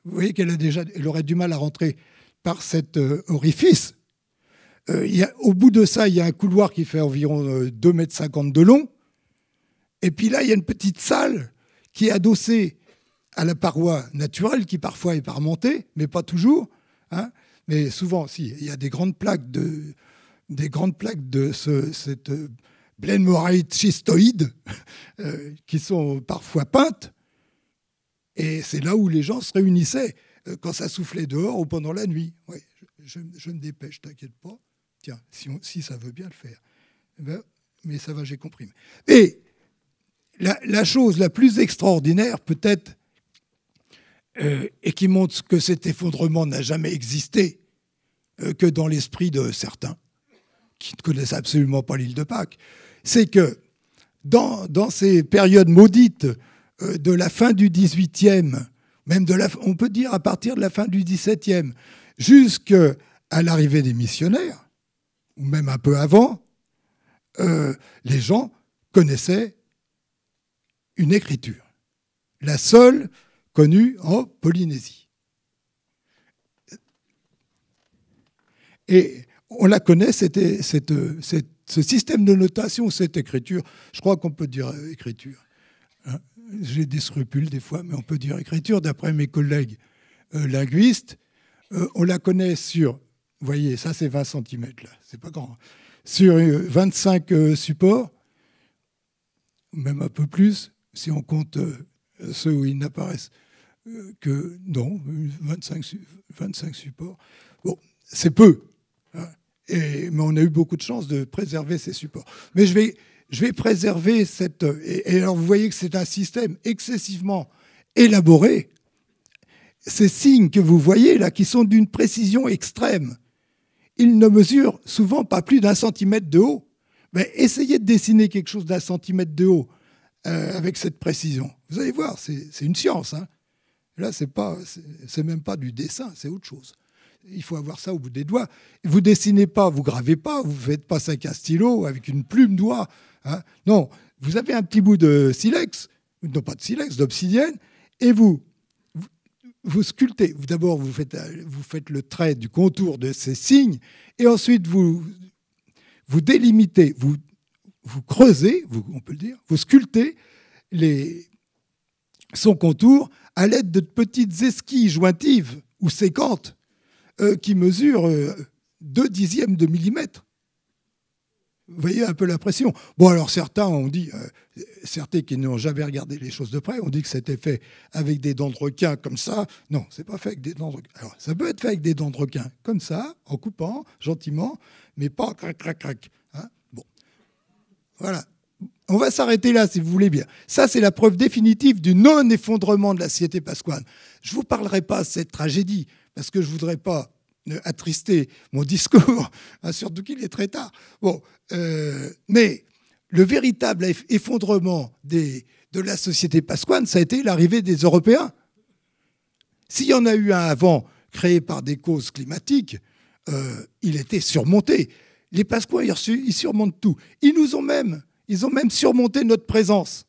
vous voyez elle aurait du mal à rentrer par cet orifice. Au bout de ça, il y a un couloir qui fait environ 2,50 m de long. Et puis là, il y a une petite salle qui est adossée à la paroi naturelle, qui parfois est parmentée, mais pas toujours. Mais souvent, si, il y a des grandes plaques de cette blenmorite schistoïde qui sont parfois peintes. Et c'est là où les gens se réunissaient quand ça soufflait dehors ou pendant la nuit. Oui, je me dépêche, t'inquiète pas. Tiens, si ça veut bien le faire. Mais ça va, j'ai compris. Et la chose la plus extraordinaire, peut-être, et qui montre que cet effondrement n'a jamais existé que dans l'esprit de certains qui ne connaissent absolument pas l'île de Pâques, c'est que dans ces périodes maudites de la fin du XVIIIe, même on peut dire à partir de la fin du XVIIe, jusqu'à l'arrivée des missionnaires, ou même un peu avant, les gens connaissaient une écriture, la seule connue en Polynésie. Et on la connaît, ce système de notation, cette écriture. Je crois qu'on peut dire écriture. J'ai des scrupules des fois, mais on peut dire écriture, d'après mes collègues linguistes. On la connaît sur, vous voyez, ça c'est 20 cm là, c'est pas grand, sur 25 supports, même un peu plus, si on compte ceux où ils n'apparaissent que, non, 25 supports. Bon, c'est peu, mais on a eu beaucoup de chance de préserver ces supports. Mais je vais préserver cette... Et alors vous voyez que c'est un système excessivement élaboré. Ces signes que vous voyez là, qui sont d'une précision extrême, ils ne mesurent souvent pas plus d'1 centimètre de haut. Mais essayez de dessiner quelque chose d'1 centimètre de haut avec cette précision. Vous allez voir, c'est une science. Là, c'est même pas du dessin, c'est autre chose. Il faut avoir ça au bout des doigts. Vous dessinez pas, vous gravez pas, vous faites pas ça avec un stylo, avec une plume doigt. Non, vous avez un petit bout de silex, non pas de silex, d'obsidienne, et vous sculptez. D'abord, vous faites le trait du contour de ces signes, et ensuite vous délimitez, vous creusez, on peut le dire, vous sculptez son contour à l'aide de petites esquilles jointives ou sécantes qui mesurent 0,2 de millimètre. Vous voyez un peu la pression. Bon, alors certains ont dit, certains qui n'ont jamais regardé les choses de près, ont dit que c'était fait avec des dents de requin comme ça. Non, c'est pas fait avec des dents de requin. Alors, ça peut être fait avec des dents de requin comme ça, en coupant gentiment, mais pas crac, crac, crac. Hein, bon, voilà. On va s'arrêter là, si vous voulez bien. Ça, c'est la preuve définitive du non-effondrement de la société pasquane. Je ne vous parlerai pas de cette tragédie, parce que je ne voudrais pas attrister mon discours, hein, surtout qu'il est très tard. Bon, mais le véritable effondrement de la société pasquane, ça a été l'arrivée des Européens. S'il y en a eu un avant, créé par des causes climatiques, il était surmonté. Les Pasquins, ils surmontent tout. Ils ont même surmonté notre présence.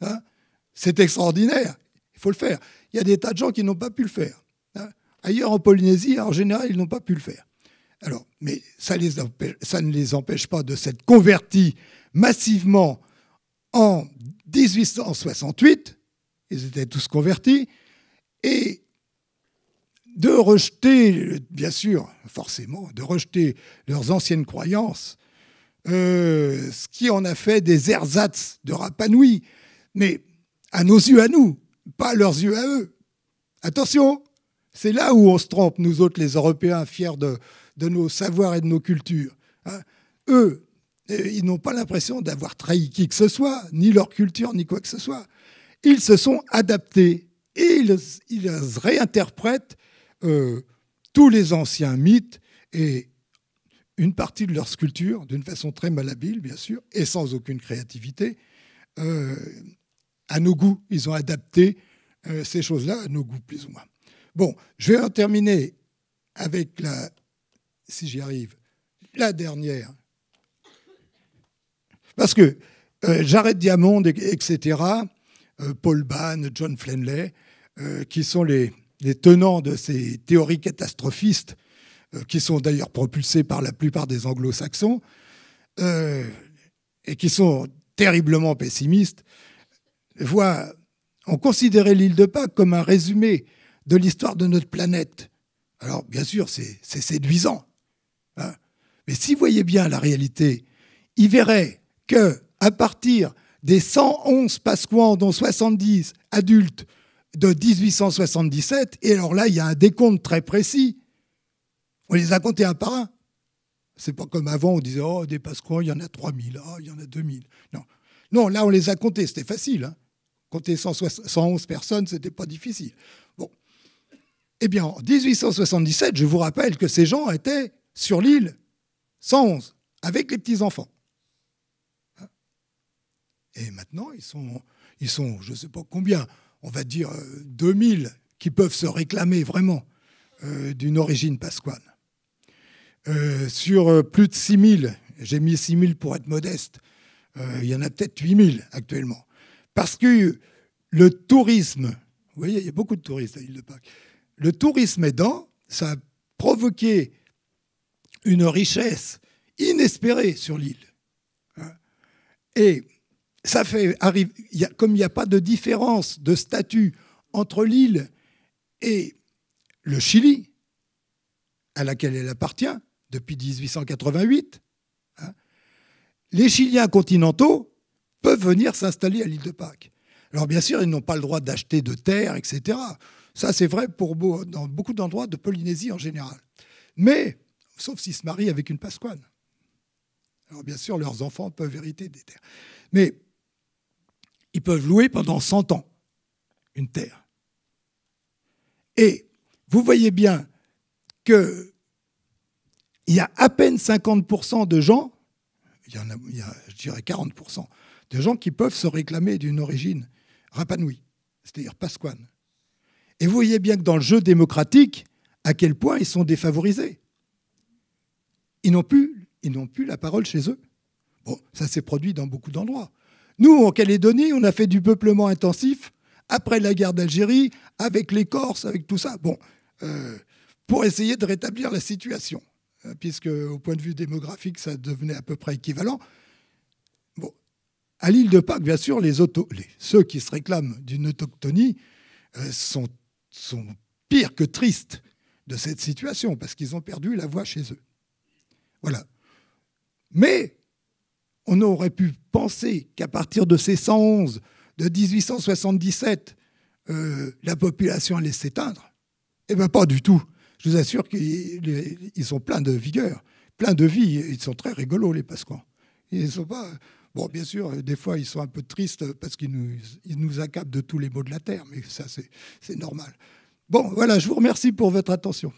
Hein, c'est extraordinaire. Il faut le faire. Il y a des tas de gens qui n'ont pas pu le faire. Hein. Ailleurs, en Polynésie, en général, ils n'ont pas pu le faire. Alors, mais ça ne les empêche pas de s'être convertis massivement en 1868. Ils étaient tous convertis. Et de rejeter, bien sûr, forcément, de rejeter leurs anciennes croyances, ce qui en a fait des ersatz de Rapa Nui, mais à nos yeux à nous, pas à leurs yeux à eux. Attention, c'est là où on se trompe, nous autres, les Européens, fiers de nos savoirs et de nos cultures. Hein. Eux, ils n'ont pas l'impression d'avoir trahi qui que ce soit, ni leur culture, ni quoi que ce soit. Ils se sont adaptés et ils réinterprètent tous les anciens mythes et une partie de leur sculpture, d'une façon très malhabile, bien sûr, et sans aucune créativité, à nos goûts. Ils ont adapté ces choses-là à nos goûts, plus ou moins. Bon, je vais en terminer avec si j'y arrive, la dernière. Parce que Jared Diamond, etc., Paul Bann, John Flanley, qui sont les tenants de ces théories catastrophistes, qui sont d'ailleurs propulsées par la plupart des anglo-saxons, et qui sont terriblement pessimistes, ont considéré l'île de Pâques comme un résumé de l'histoire de notre planète. Alors, bien sûr, c'est séduisant. Hein, mais si vous voyez bien la réalité, ils verraient qu'à partir des 111 Pasquans, dont 70 adultes, de 1877, et alors là, il y a un décompte très précis. On les a comptés un par un. C'est pas comme avant, on disait, oh, des Pasquans, il y en a 3000, oh, il y en a 2000. Non. Non, là, on les a comptés, c'était facile. Hein. Compter 111 personnes, c'était pas difficile. Bon. Eh bien, en 1877, je vous rappelle que ces gens étaient sur l'île 111, avec les petits-enfants. Et maintenant, ils sont je ne sais pas combien, on va dire 2000, qui peuvent se réclamer vraiment d'une origine pasquane. Sur plus de 6000, j'ai mis 6000 pour être modeste, il y en a peut-être 8000 actuellement. Parce que le tourisme, vous voyez, il y a beaucoup de touristes à l'île de Pâques, le tourisme aidant, ça a provoqué une richesse inespérée sur l'île. Et ça fait arriver, comme il n'y a pas de différence de statut entre l'île et le Chili, à laquelle elle appartient depuis 1888, hein, les Chiliens continentaux peuvent venir s'installer à l'île de Pâques. Alors bien sûr, ils n'ont pas le droit d'acheter de terre, etc. Ça, c'est vrai dans beaucoup d'endroits de Polynésie en général. Mais, sauf s'ils se marient avec une Pasquane. Alors bien sûr, leurs enfants peuvent hériter des terres. Mais ils peuvent louer pendant 100 ans une terre. Et vous voyez bien qu'il y a à peine 50% de gens, il y a, je dirais 40%, de gens qui peuvent se réclamer d'une origine Rapa Nui, c'est-à-dire pasquane. Et vous voyez bien que dans le jeu démocratique, à quel point ils sont défavorisés. Ils n'ont plus la parole chez eux. Bon, ça s'est produit dans beaucoup d'endroits. Nous, en Calédonie, on a fait du peuplement intensif après la guerre d'Algérie, avec les Corses, avec tout ça. Bon, pour essayer de rétablir la situation, puisque au point de vue démographique, ça devenait à peu près équivalent. Bon, à l'île de Pâques, bien sûr, ceux qui se réclament d'une autochtonie sont pires que tristes de cette situation, parce qu'ils ont perdu la voix chez eux. Voilà. Mais on aurait pu penser qu'à partir de ces 111, de 1877, la population allait s'éteindre. Eh bien, pas du tout. Je vous assure qu'ils sont pleins de vigueur, pleins de vie. Ils sont très rigolos, les Pasquans. Ils sont pas... Bon, bien sûr, des fois, ils sont un peu tristes parce qu'ils nous accablent de tous les maux de la terre, mais ça, c'est normal. Bon, voilà, je vous remercie pour votre attention.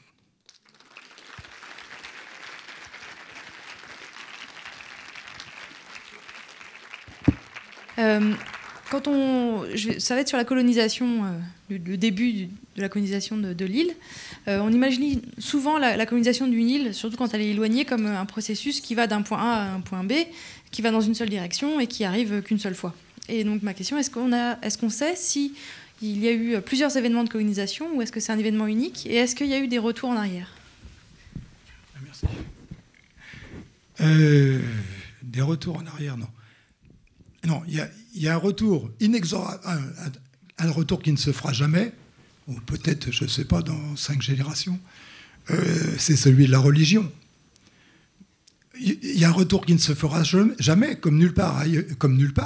Ça va être sur la colonisation, le début de la colonisation de l'île. On imagine souvent la colonisation d'une île, surtout quand elle est éloignée, comme un processus qui va d'un point A à un point B, qui va dans une seule direction et qui arrive qu'une seule fois. Et donc ma question, est-ce qu'on sait si il y a eu plusieurs événements de colonisation ou est-ce que c'est un événement unique et est-ce qu'il y a eu des retours en arrière? Merci. Des retours en arrière, non. Non, il y a un retour inexorable, un retour qui ne se fera jamais, ou peut-être, je ne sais pas, dans 5 générations, c'est celui de la religion. Il y a un retour qui ne se fera jamais, comme nulle part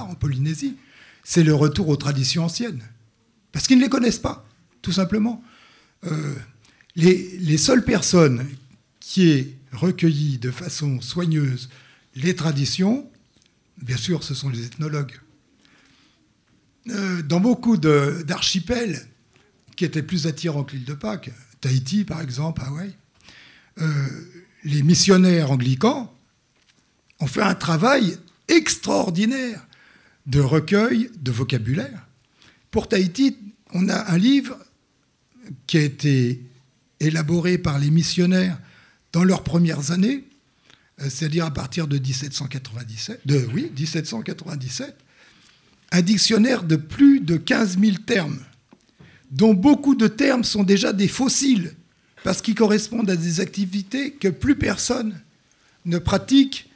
en Polynésie, c'est le retour aux traditions anciennes. Parce qu'ils ne les connaissent pas, tout simplement. Les seules personnes qui aient recueilli de façon soigneuse les traditions, bien sûr, ce sont les ethnologues. Dans beaucoup d'archipels qui étaient plus attirants que l'île de Pâques, Tahiti par exemple, Hawaï, les missionnaires anglicans ont fait un travail extraordinaire de recueil de vocabulaire. Pour Tahiti, on a un livre qui a été élaboré par les missionnaires dans leurs premières années, c'est-à-dire à partir de 1797, un dictionnaire de plus de 15 000 termes, dont beaucoup de termes sont déjà des fossiles, parce qu'ils correspondent à des activités que plus personne ne pratique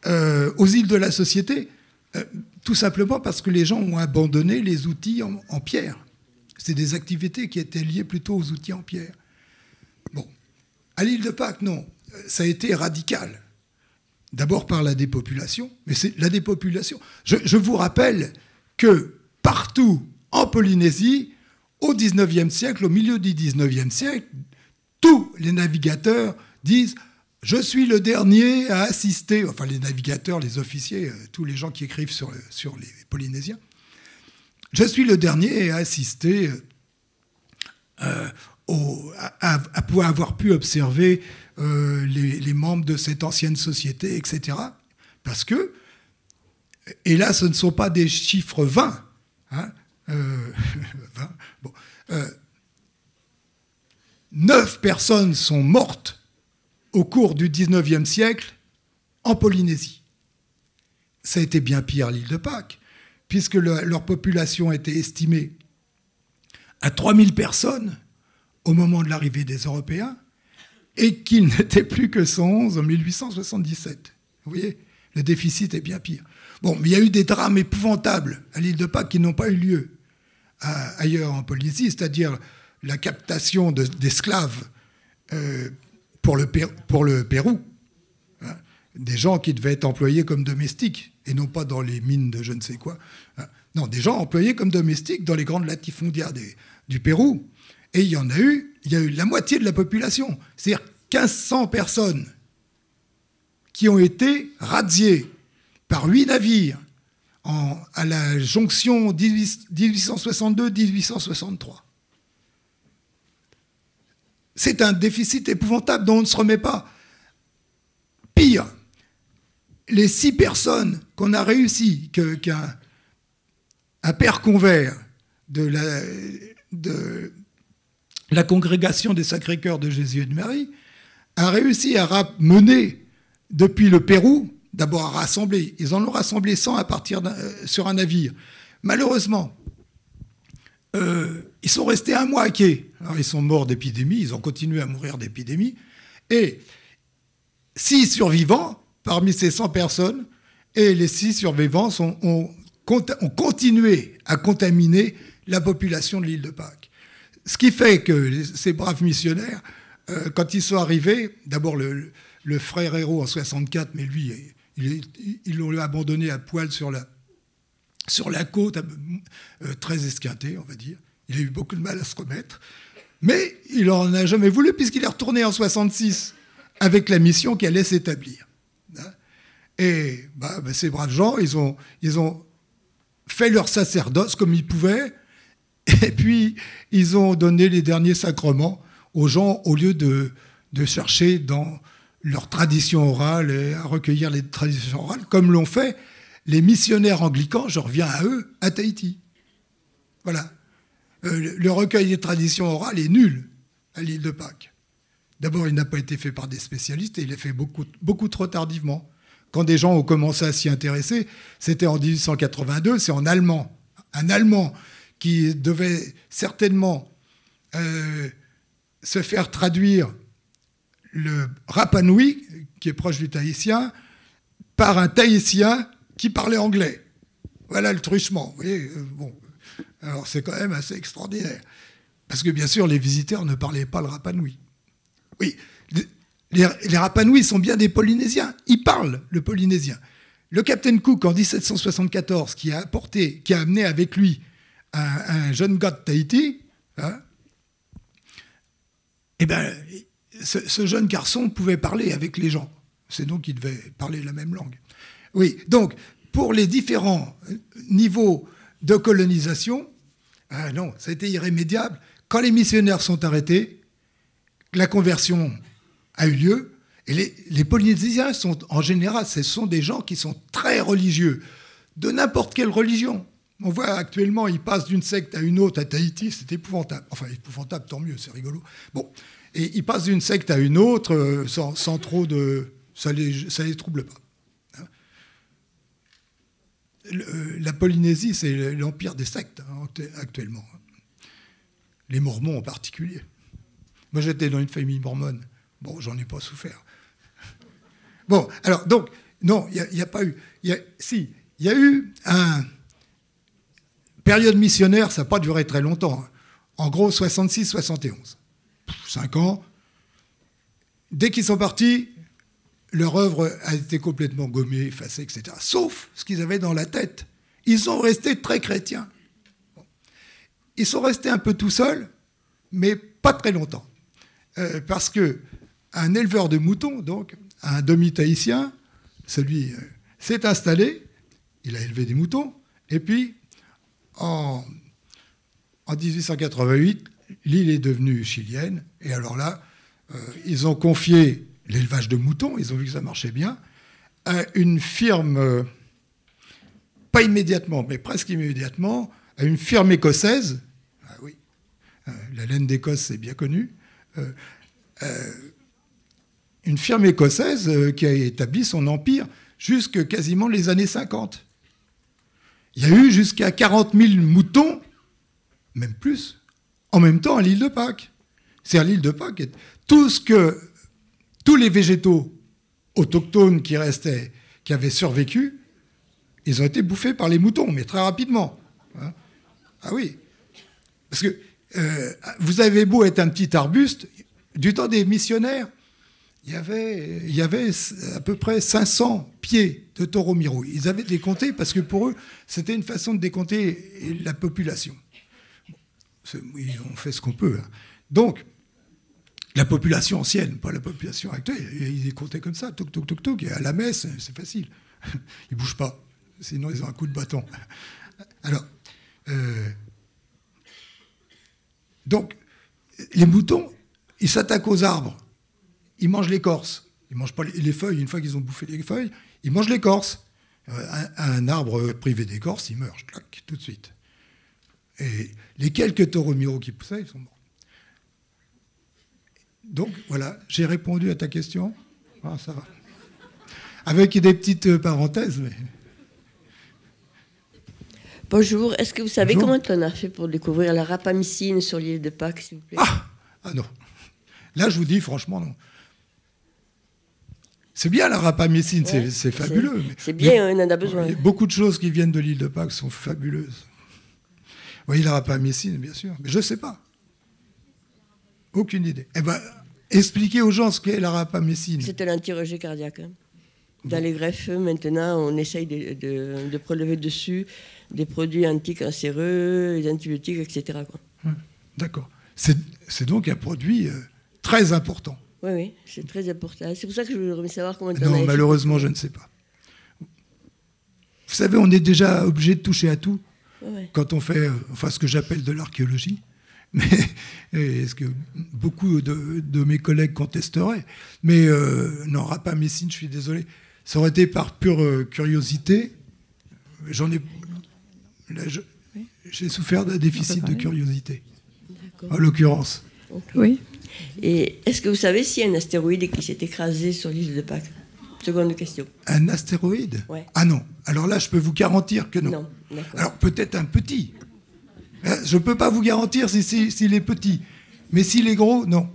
aux îles de la Société, tout simplement parce que les gens ont abandonné les outils en pierre. C'est des activités qui étaient liées plutôt aux outils en pierre. Bon, à l'île de Pâques, non. Ça a été radical. D'abord par la dépopulation, mais c'est la dépopulation. Je vous rappelle que partout en Polynésie, au XIXe siècle, au milieu du XIXe siècle, tous les navigateurs disent « Je suis le dernier à assister », enfin les navigateurs, les officiers, tous les gens qui écrivent sur les Polynésiens, « Je suis le dernier à assister à pouvoir avoir pu observer les membres de cette ancienne société, etc. » Parce que, et là, ce ne sont pas des chiffres 20, hein, 20, bon, 9 personnes sont mortes au cours du XIXe siècle en Polynésie. Ça a été bien pire à l'île de Pâques, puisque leur population était estimée à 3000 personnes au moment de l'arrivée des Européens, et qu'il n'était plus que 111 en 1877. Vous voyez, le déficit est bien pire. Bon, mais il y a eu des drames épouvantables à l'île de Pâques qui n'ont pas eu lieu ailleurs en Polynésie, c'est-à-dire la captation d'esclaves pour le Pérou, hein, des gens qui devaient être employés comme domestiques, et non pas dans les mines de je ne sais quoi. Hein. Non, des gens employés comme domestiques dans les grandes latifondières du Pérou. Et il y a eu la moitié de la population, c'est-à-dire 1500 personnes qui ont été razziées par 8 navires à la jonction 1862-1863. C'est un déficit épouvantable dont on ne se remet pas. Pire, les 6 personnes qu'on a réussi, qu'un père convers de la congrégation des Sacré-Cœurs de Jésus et de Marie a réussi à mener depuis le Pérou, d'abord à rassembler. Ils en ont rassemblé 100 sur un navire. Malheureusement, ils sont restés un mois à quai. Alors, ils sont morts d'épidémie, ils ont continué à mourir d'épidémie. Et 6 survivants parmi ces 100 personnes, et les 6 survivants ont continué à contaminer la population de l'île de Pâques. Ce qui fait que ces braves missionnaires, quand ils sont arrivés, d'abord le frère Hérault en 64, mais lui, Ils l'ont abandonné à poil sur la côte, très esquintée, on va dire. Il a eu beaucoup de mal à se remettre. Mais il n'en a jamais voulu, puisqu'il est retourné en 1966 avec la mission qui allait s'établir. Et ces braves gens, ils ont fait leur sacerdoce comme ils pouvaient, et puis ils ont donné les derniers sacrements aux gens, au lieu de chercher dans leur tradition orale et à recueillir les traditions orales, comme l'ont fait les missionnaires anglicans, je reviens à eux, à Tahiti. Voilà. Le recueil des traditions orales est nul à l'île de Pâques. D'abord, il n'a pas été fait par des spécialistes et il est fait beaucoup, beaucoup trop tardivement. Quand des gens ont commencé à s'y intéresser, c'était en 1882, c'est en allemand. Un Allemand qui devait certainement se faire traduire le Rapa Nui, qui est proche du tahitien, par un Tahitien qui parlait anglais. Voilà le truchement. Vous voyez, bon. Alors c'est quand même assez extraordinaire. Parce que bien sûr, les visiteurs ne parlaient pas le Rapa Nui. Oui, les Rapa Nui sont bien des Polynésiens. Ils parlent le polynésien. Le Captain Cook, en 1774, qui a amené avec lui un jeune gars de Tahiti, hein, eh ben, ce jeune garçon pouvait parler avec les gens. C'est donc qu'il devait parler la même langue. Oui, donc, pour les différents niveaux de colonisation, non, ça a été irrémédiable. Quand les missionnaires sont arrêtés, la conversion a eu lieu. Et les Polynésiens sont, en général, ce sont des gens qui sont très religieux, de n'importe quelle religion. On voit actuellement, ils passent d'une secte à une autre à Tahiti, c'est épouvantable. Enfin, épouvantable, tant mieux, c'est rigolo. Bon, et ils passent d'une secte à une autre sans trop de... Ça les trouble pas. La Polynésie, c'est l'empire des sectes, hein, actuellement. Les Mormons en particulier. Moi, j'étais dans une famille mormone. Bon, j'en ai pas souffert. Bon, alors, donc, non, il n'y a pas eu... Il y a eu un... Période missionnaire, ça n'a pas duré très longtemps. Hein. En gros, 66-71. 5 ans. Dès qu'ils sont partis, leur œuvre a été complètement gommée, effacée, etc. Sauf ce qu'ils avaient dans la tête. Ils sont restés très chrétiens. Bon. Ils sont restés un peu tout seuls, mais pas très longtemps. Parce qu'un éleveur de moutons, donc, un demi-tahitien, celui s'est installé, il a élevé des moutons, et puis, en 1888, l'île est devenue chilienne, et alors là, ils ont confié l'élevage de moutons, ils ont vu que ça marchait bien, à une firme, pas immédiatement, mais presque immédiatement, à une firme écossaise. Ah oui, la laine d'Écosse, c'est bien connu. Une firme écossaise qui a établi son empire jusque quasiment les années 50. Il y a eu jusqu'à 40 000 moutons, même plus, en même temps à l'île de Pâques. C'est à l'île de Pâques. Tous les végétaux autochtones qui restaient, qui avaient survécu, ils ont été bouffés par les moutons, mais très rapidement. Hein. Ah oui. Parce que vous avez beau être un petit arbuste, du temps des missionnaires, il y avait à peu près 500 pieds de taureaux miro. Ils avaient décompté parce que pour eux, c'était une façon de décompter la population. Bon, ils ont fait ce qu'on peut. Hein. Donc, la population ancienne, pas la population actuelle, ils décomptaient comme ça, toc, toc, toc, toc, et à la messe, c'est facile. Ils ne bougent pas, sinon ils ont un coup de bâton. Alors, donc, les moutons, ils s'attaquent aux arbres. Ils mangent l'écorce. Ils ne mangent pas les feuilles. Une fois qu'ils ont bouffé les feuilles, ils mangent l'écorce. Un arbre privé d'écorce, il meurt, clac, tout de suite. Et les quelques taureaux miro qui poussaient, ils sont morts. Donc, voilà, j'ai répondu à ta question. Ah, ça va. Avec des petites parenthèses, mais... Bonjour, est-ce que vous savez Bonjour. comment on a fait pour découvrir la rapamycine sur l'île de Pâques, s'il vous plaît? Ah non. Là, je vous dis, franchement, non. C'est bien la rapamycine, ouais, c'est fabuleux. C'est bien, on en a besoin. Beaucoup de choses qui viennent de l'île de Pâques sont fabuleuses. Oui, la rapamycine, bien sûr, mais je ne sais pas. Aucune idée. Eh bien, expliquez aux gens ce qu'est la rapamycine. C'est un anti-rejet cardiaque. Hein. Dans les greffes, maintenant, on essaye de prélever dessus des produits anticancéreux, des antibiotiques, etc. quoi. D'accord. C'est donc un produit très important. Oui, oui, c'est très important. C'est pour ça que je voudrais savoir comment... Non, malheureusement, je ne sais pas. Vous savez, on est déjà obligé de toucher à tout quand on fait ce que j'appelle de l'archéologie. Mais est-ce que beaucoup de mes collègues contesteraient? Mais non, rapamycine, je suis désolé. Ça aurait été par pure curiosité. J'ai souffert d'un déficit de curiosité, en l'occurrence. Okay. Oui. Et est-ce que vous savez s'il y a un astéroïde qui s'est écrasé sur l'île de Pâques? Seconde question. Un astéroïde? Ouais. Ah non. Alors là, je peux vous garantir que non. Non, d'accord. Alors peut-être un petit. Je ne peux pas vous garantir s'il est petit. Mais s'il est gros, non.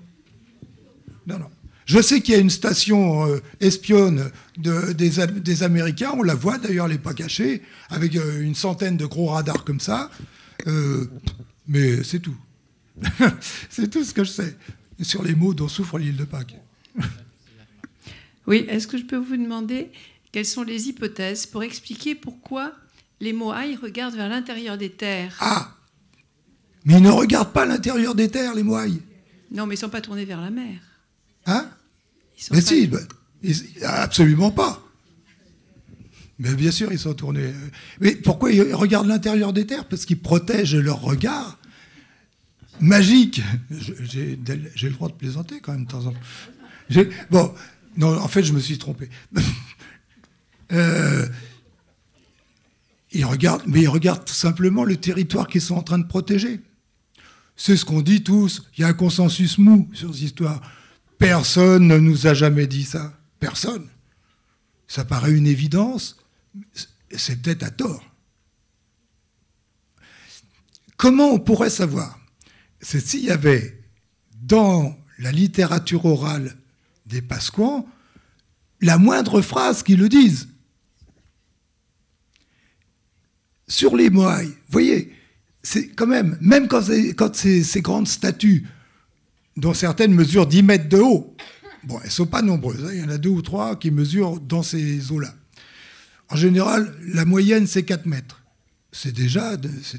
Non, non. Je sais qu'il y a une station espionne des Américains. On la voit, d'ailleurs, elle n'est pas cachée, avec une centaine de gros radars comme ça. Mais c'est tout. C'est tout ce que je sais sur les maux dont souffre l'île de Pâques. Oui, est-ce que je peux vous demander quelles sont les hypothèses pour expliquer pourquoi les Moaïs regardent vers l'intérieur des terres? Ah! Mais ils ne regardent pas l'intérieur des terres, les Moaïs. Non, mais ils ne sont pas tournés vers la mer. Hein? Ils Mais pas... si, absolument pas. Mais bien sûr, ils sont tournés. Mais pourquoi ils regardent l'intérieur des terres? Parce qu'ils protègent leur regard magique. J'ai le droit de plaisanter quand même de temps en temps. Bon, non, en fait, je me suis trompé. Ils regardent tout simplement le territoire qu'ils sont en train de protéger. C'est ce qu'on dit tous. Il y a un consensus mou sur cette histoire. Personne ne nous a jamais dit ça. Personne. Ça paraît une évidence. C'est peut-être à tort. Comment on pourrait savoir? C'est s'il y avait dans la littérature orale des Pasquans la moindre phrase qui le dise. Sur les Moaïs, vous voyez, c'est quand même quand ces grandes statues, dont certaines mesurent 10 mètres de haut, bon, elles ne sont pas nombreuses, hein, il y en a 2 ou 3 qui mesurent dans ces eaux-là. En général, la moyenne, c'est 4 mètres. C'est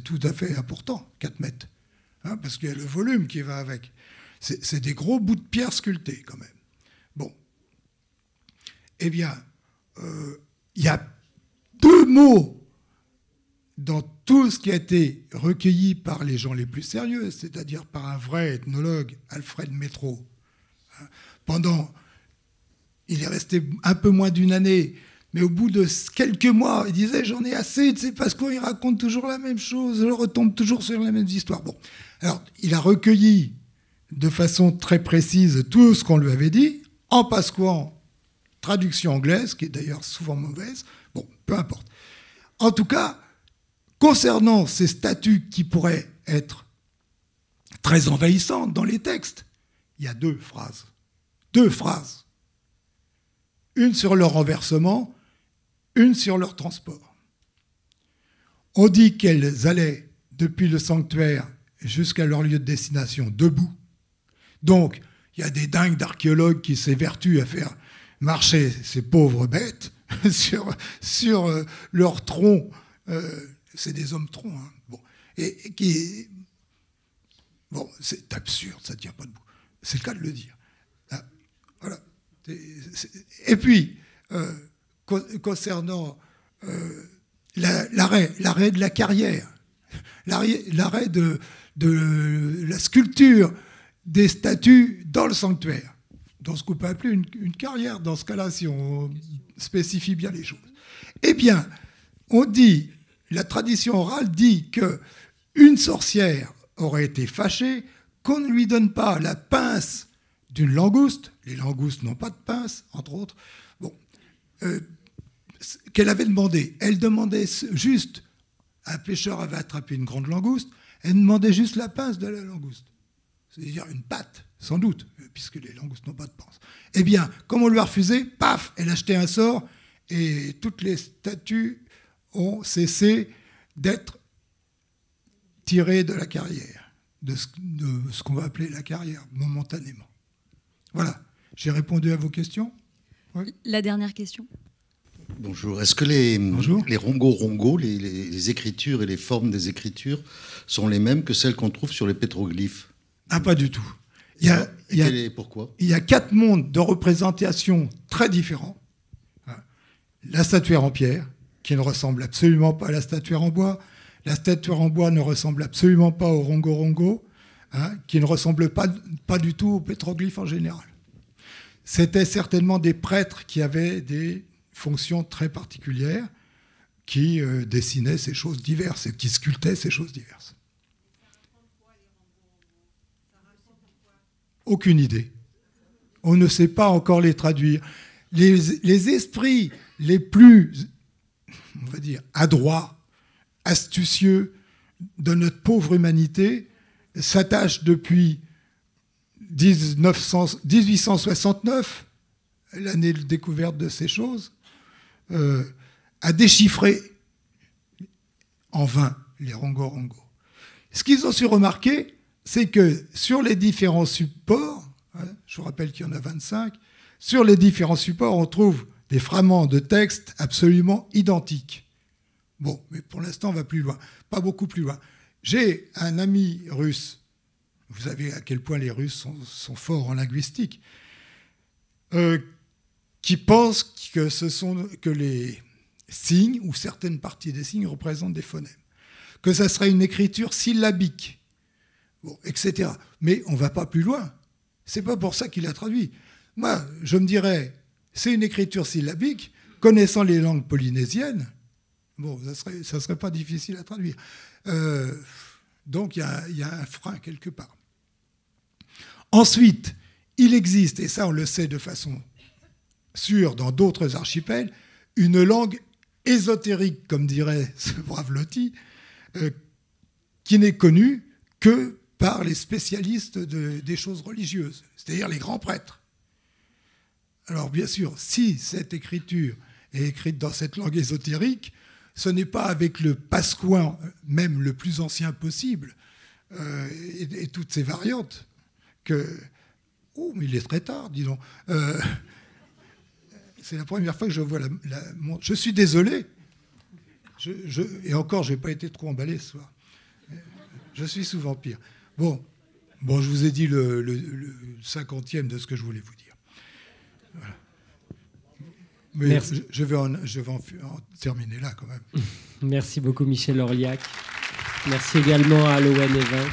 tout à fait important, 4 mètres. Hein, parce qu'il y a le volume qui va avec. C'est des gros bouts de pierre sculptés, quand même. Bon. Eh bien, il y a 2 mots dans tout ce qui a été recueilli par les gens les plus sérieux, c'est-à-dire par un vrai ethnologue, Alfred Métro. Il est resté un peu moins d'une année, mais au bout de quelques mois, il disait « j'en ai assez de ces Pasquans, ils racontent toujours la même chose, je retombe toujours sur les mêmes histoires ». Bon, alors, il a recueilli de façon très précise tout ce qu'on lui avait dit, en pasquan, traduction anglaise, qui est d'ailleurs souvent mauvaise, bon, peu importe. En tout cas, concernant ces statues qui pourraient être très envahissantes dans les textes, il y a 2 phrases. 2 phrases. Une sur leur renversement, une sur leur transport. On dit qu'elles allaient depuis le sanctuaire jusqu'à leur lieu de destination debout. Donc, il y a des dingues d'archéologues qui s'évertuent à faire marcher ces pauvres bêtes sur leur tronc. C'est des hommes troncs. Hein. Bon. Bon, c'est absurde, ça ne tient pas debout. C'est le cas de le dire. Ah, voilà. Et puis, concernant l'arrêt de la carrière, l'arrêt de la sculpture des statues dans le sanctuaire, dans ce qu'on peut appeler une carrière, dans ce cas-là, si on spécifie bien les choses. Eh bien, on dit, la tradition orale dit qu'une sorcière aurait été fâchée qu'on ne lui donne pas la pince d'une langouste, les langoustes n'ont pas de pince, entre autres, bon, qu'elle avait demandé. Elle demandait juste, un pêcheur avait attrapé une grande langouste, elle demandait juste la pince de la langouste. C'est-à-dire une patte, sans doute, puisque les langoustes n'ont pas de pince. Eh bien, comme on lui a refusé, paf, elle a jeté un sort, et toutes les statues ont cessé d'être tirées de la carrière, de ce qu'on va appeler la carrière, momentanément. Voilà, j'ai répondu à vos questions. Oui. La dernière question. Bonjour. Est-ce que les rongo-rongo, les écritures et les formes des écritures sont les mêmes que celles qu'on trouve sur les pétroglyphes? Ah, pas du tout. Pourquoi? Il y a 4 mondes de représentation très différents. La statuaire en pierre, qui ne ressemble absolument pas à la statuaire en bois. La statuaire en bois ne ressemble absolument pas au rongo-rongo, qui ne ressemble pas du tout aux pétroglyphes en général. C'était certainement des prêtres qui avaient des fonctions très particulières, qui dessinaient ces choses diverses et qui sculptaient ces choses diverses. Aucune idée. On ne sait pas encore les traduire. Les esprits les plus, on va dire, adroits, astucieux de notre pauvre humanité s'attachent depuis 1869, l'année de découverte de ces choses, à déchiffrer en vain les rongo-rongo. Ce qu'ils ont su remarquer, c'est que sur les différents supports, je vous rappelle qu'il y en a 25, sur les différents supports, on trouve des fragments de texte absolument identiques. Bon, mais pour l'instant, on va plus loin, pas beaucoup plus loin. J'ai un ami russe, vous savez à quel point les Russes sont forts en linguistique, qui pense que les signes, ou certaines parties des signes, représentent des phonèmes, que ça serait une écriture syllabique, bon, etc. Mais on ne va pas plus loin. C'est pas pour ça qu'il a traduit. Moi, je me dirais, c'est une écriture syllabique, connaissant les langues polynésiennes, bon, ça serait pas difficile à traduire. Donc, il y a un frein quelque part. Ensuite, il existe, et ça on le sait de façon sûre dans d'autres archipels, une langue ésotérique, comme dirait ce brave Loti, qui n'est connue que par les spécialistes des choses religieuses, c'est-à-dire les grands prêtres. Alors bien sûr, si cette écriture est écrite dans cette langue ésotérique, ce n'est pas avec le pascouin, même le plus ancien possible, et toutes ces variantes, que... Oh, mais il est très tard, dis donc. C'est la première fois que je vois je suis désolé. Et encore, je n'ai pas été trop emballé ce soir. Je suis souvent pire. Bon, je vous ai dit le 50e de ce que je voulais vous dire. Voilà. Mais merci. Je vais en terminer là, quand même. Merci beaucoup, Michel Orliac. Merci également à Lowen Evin.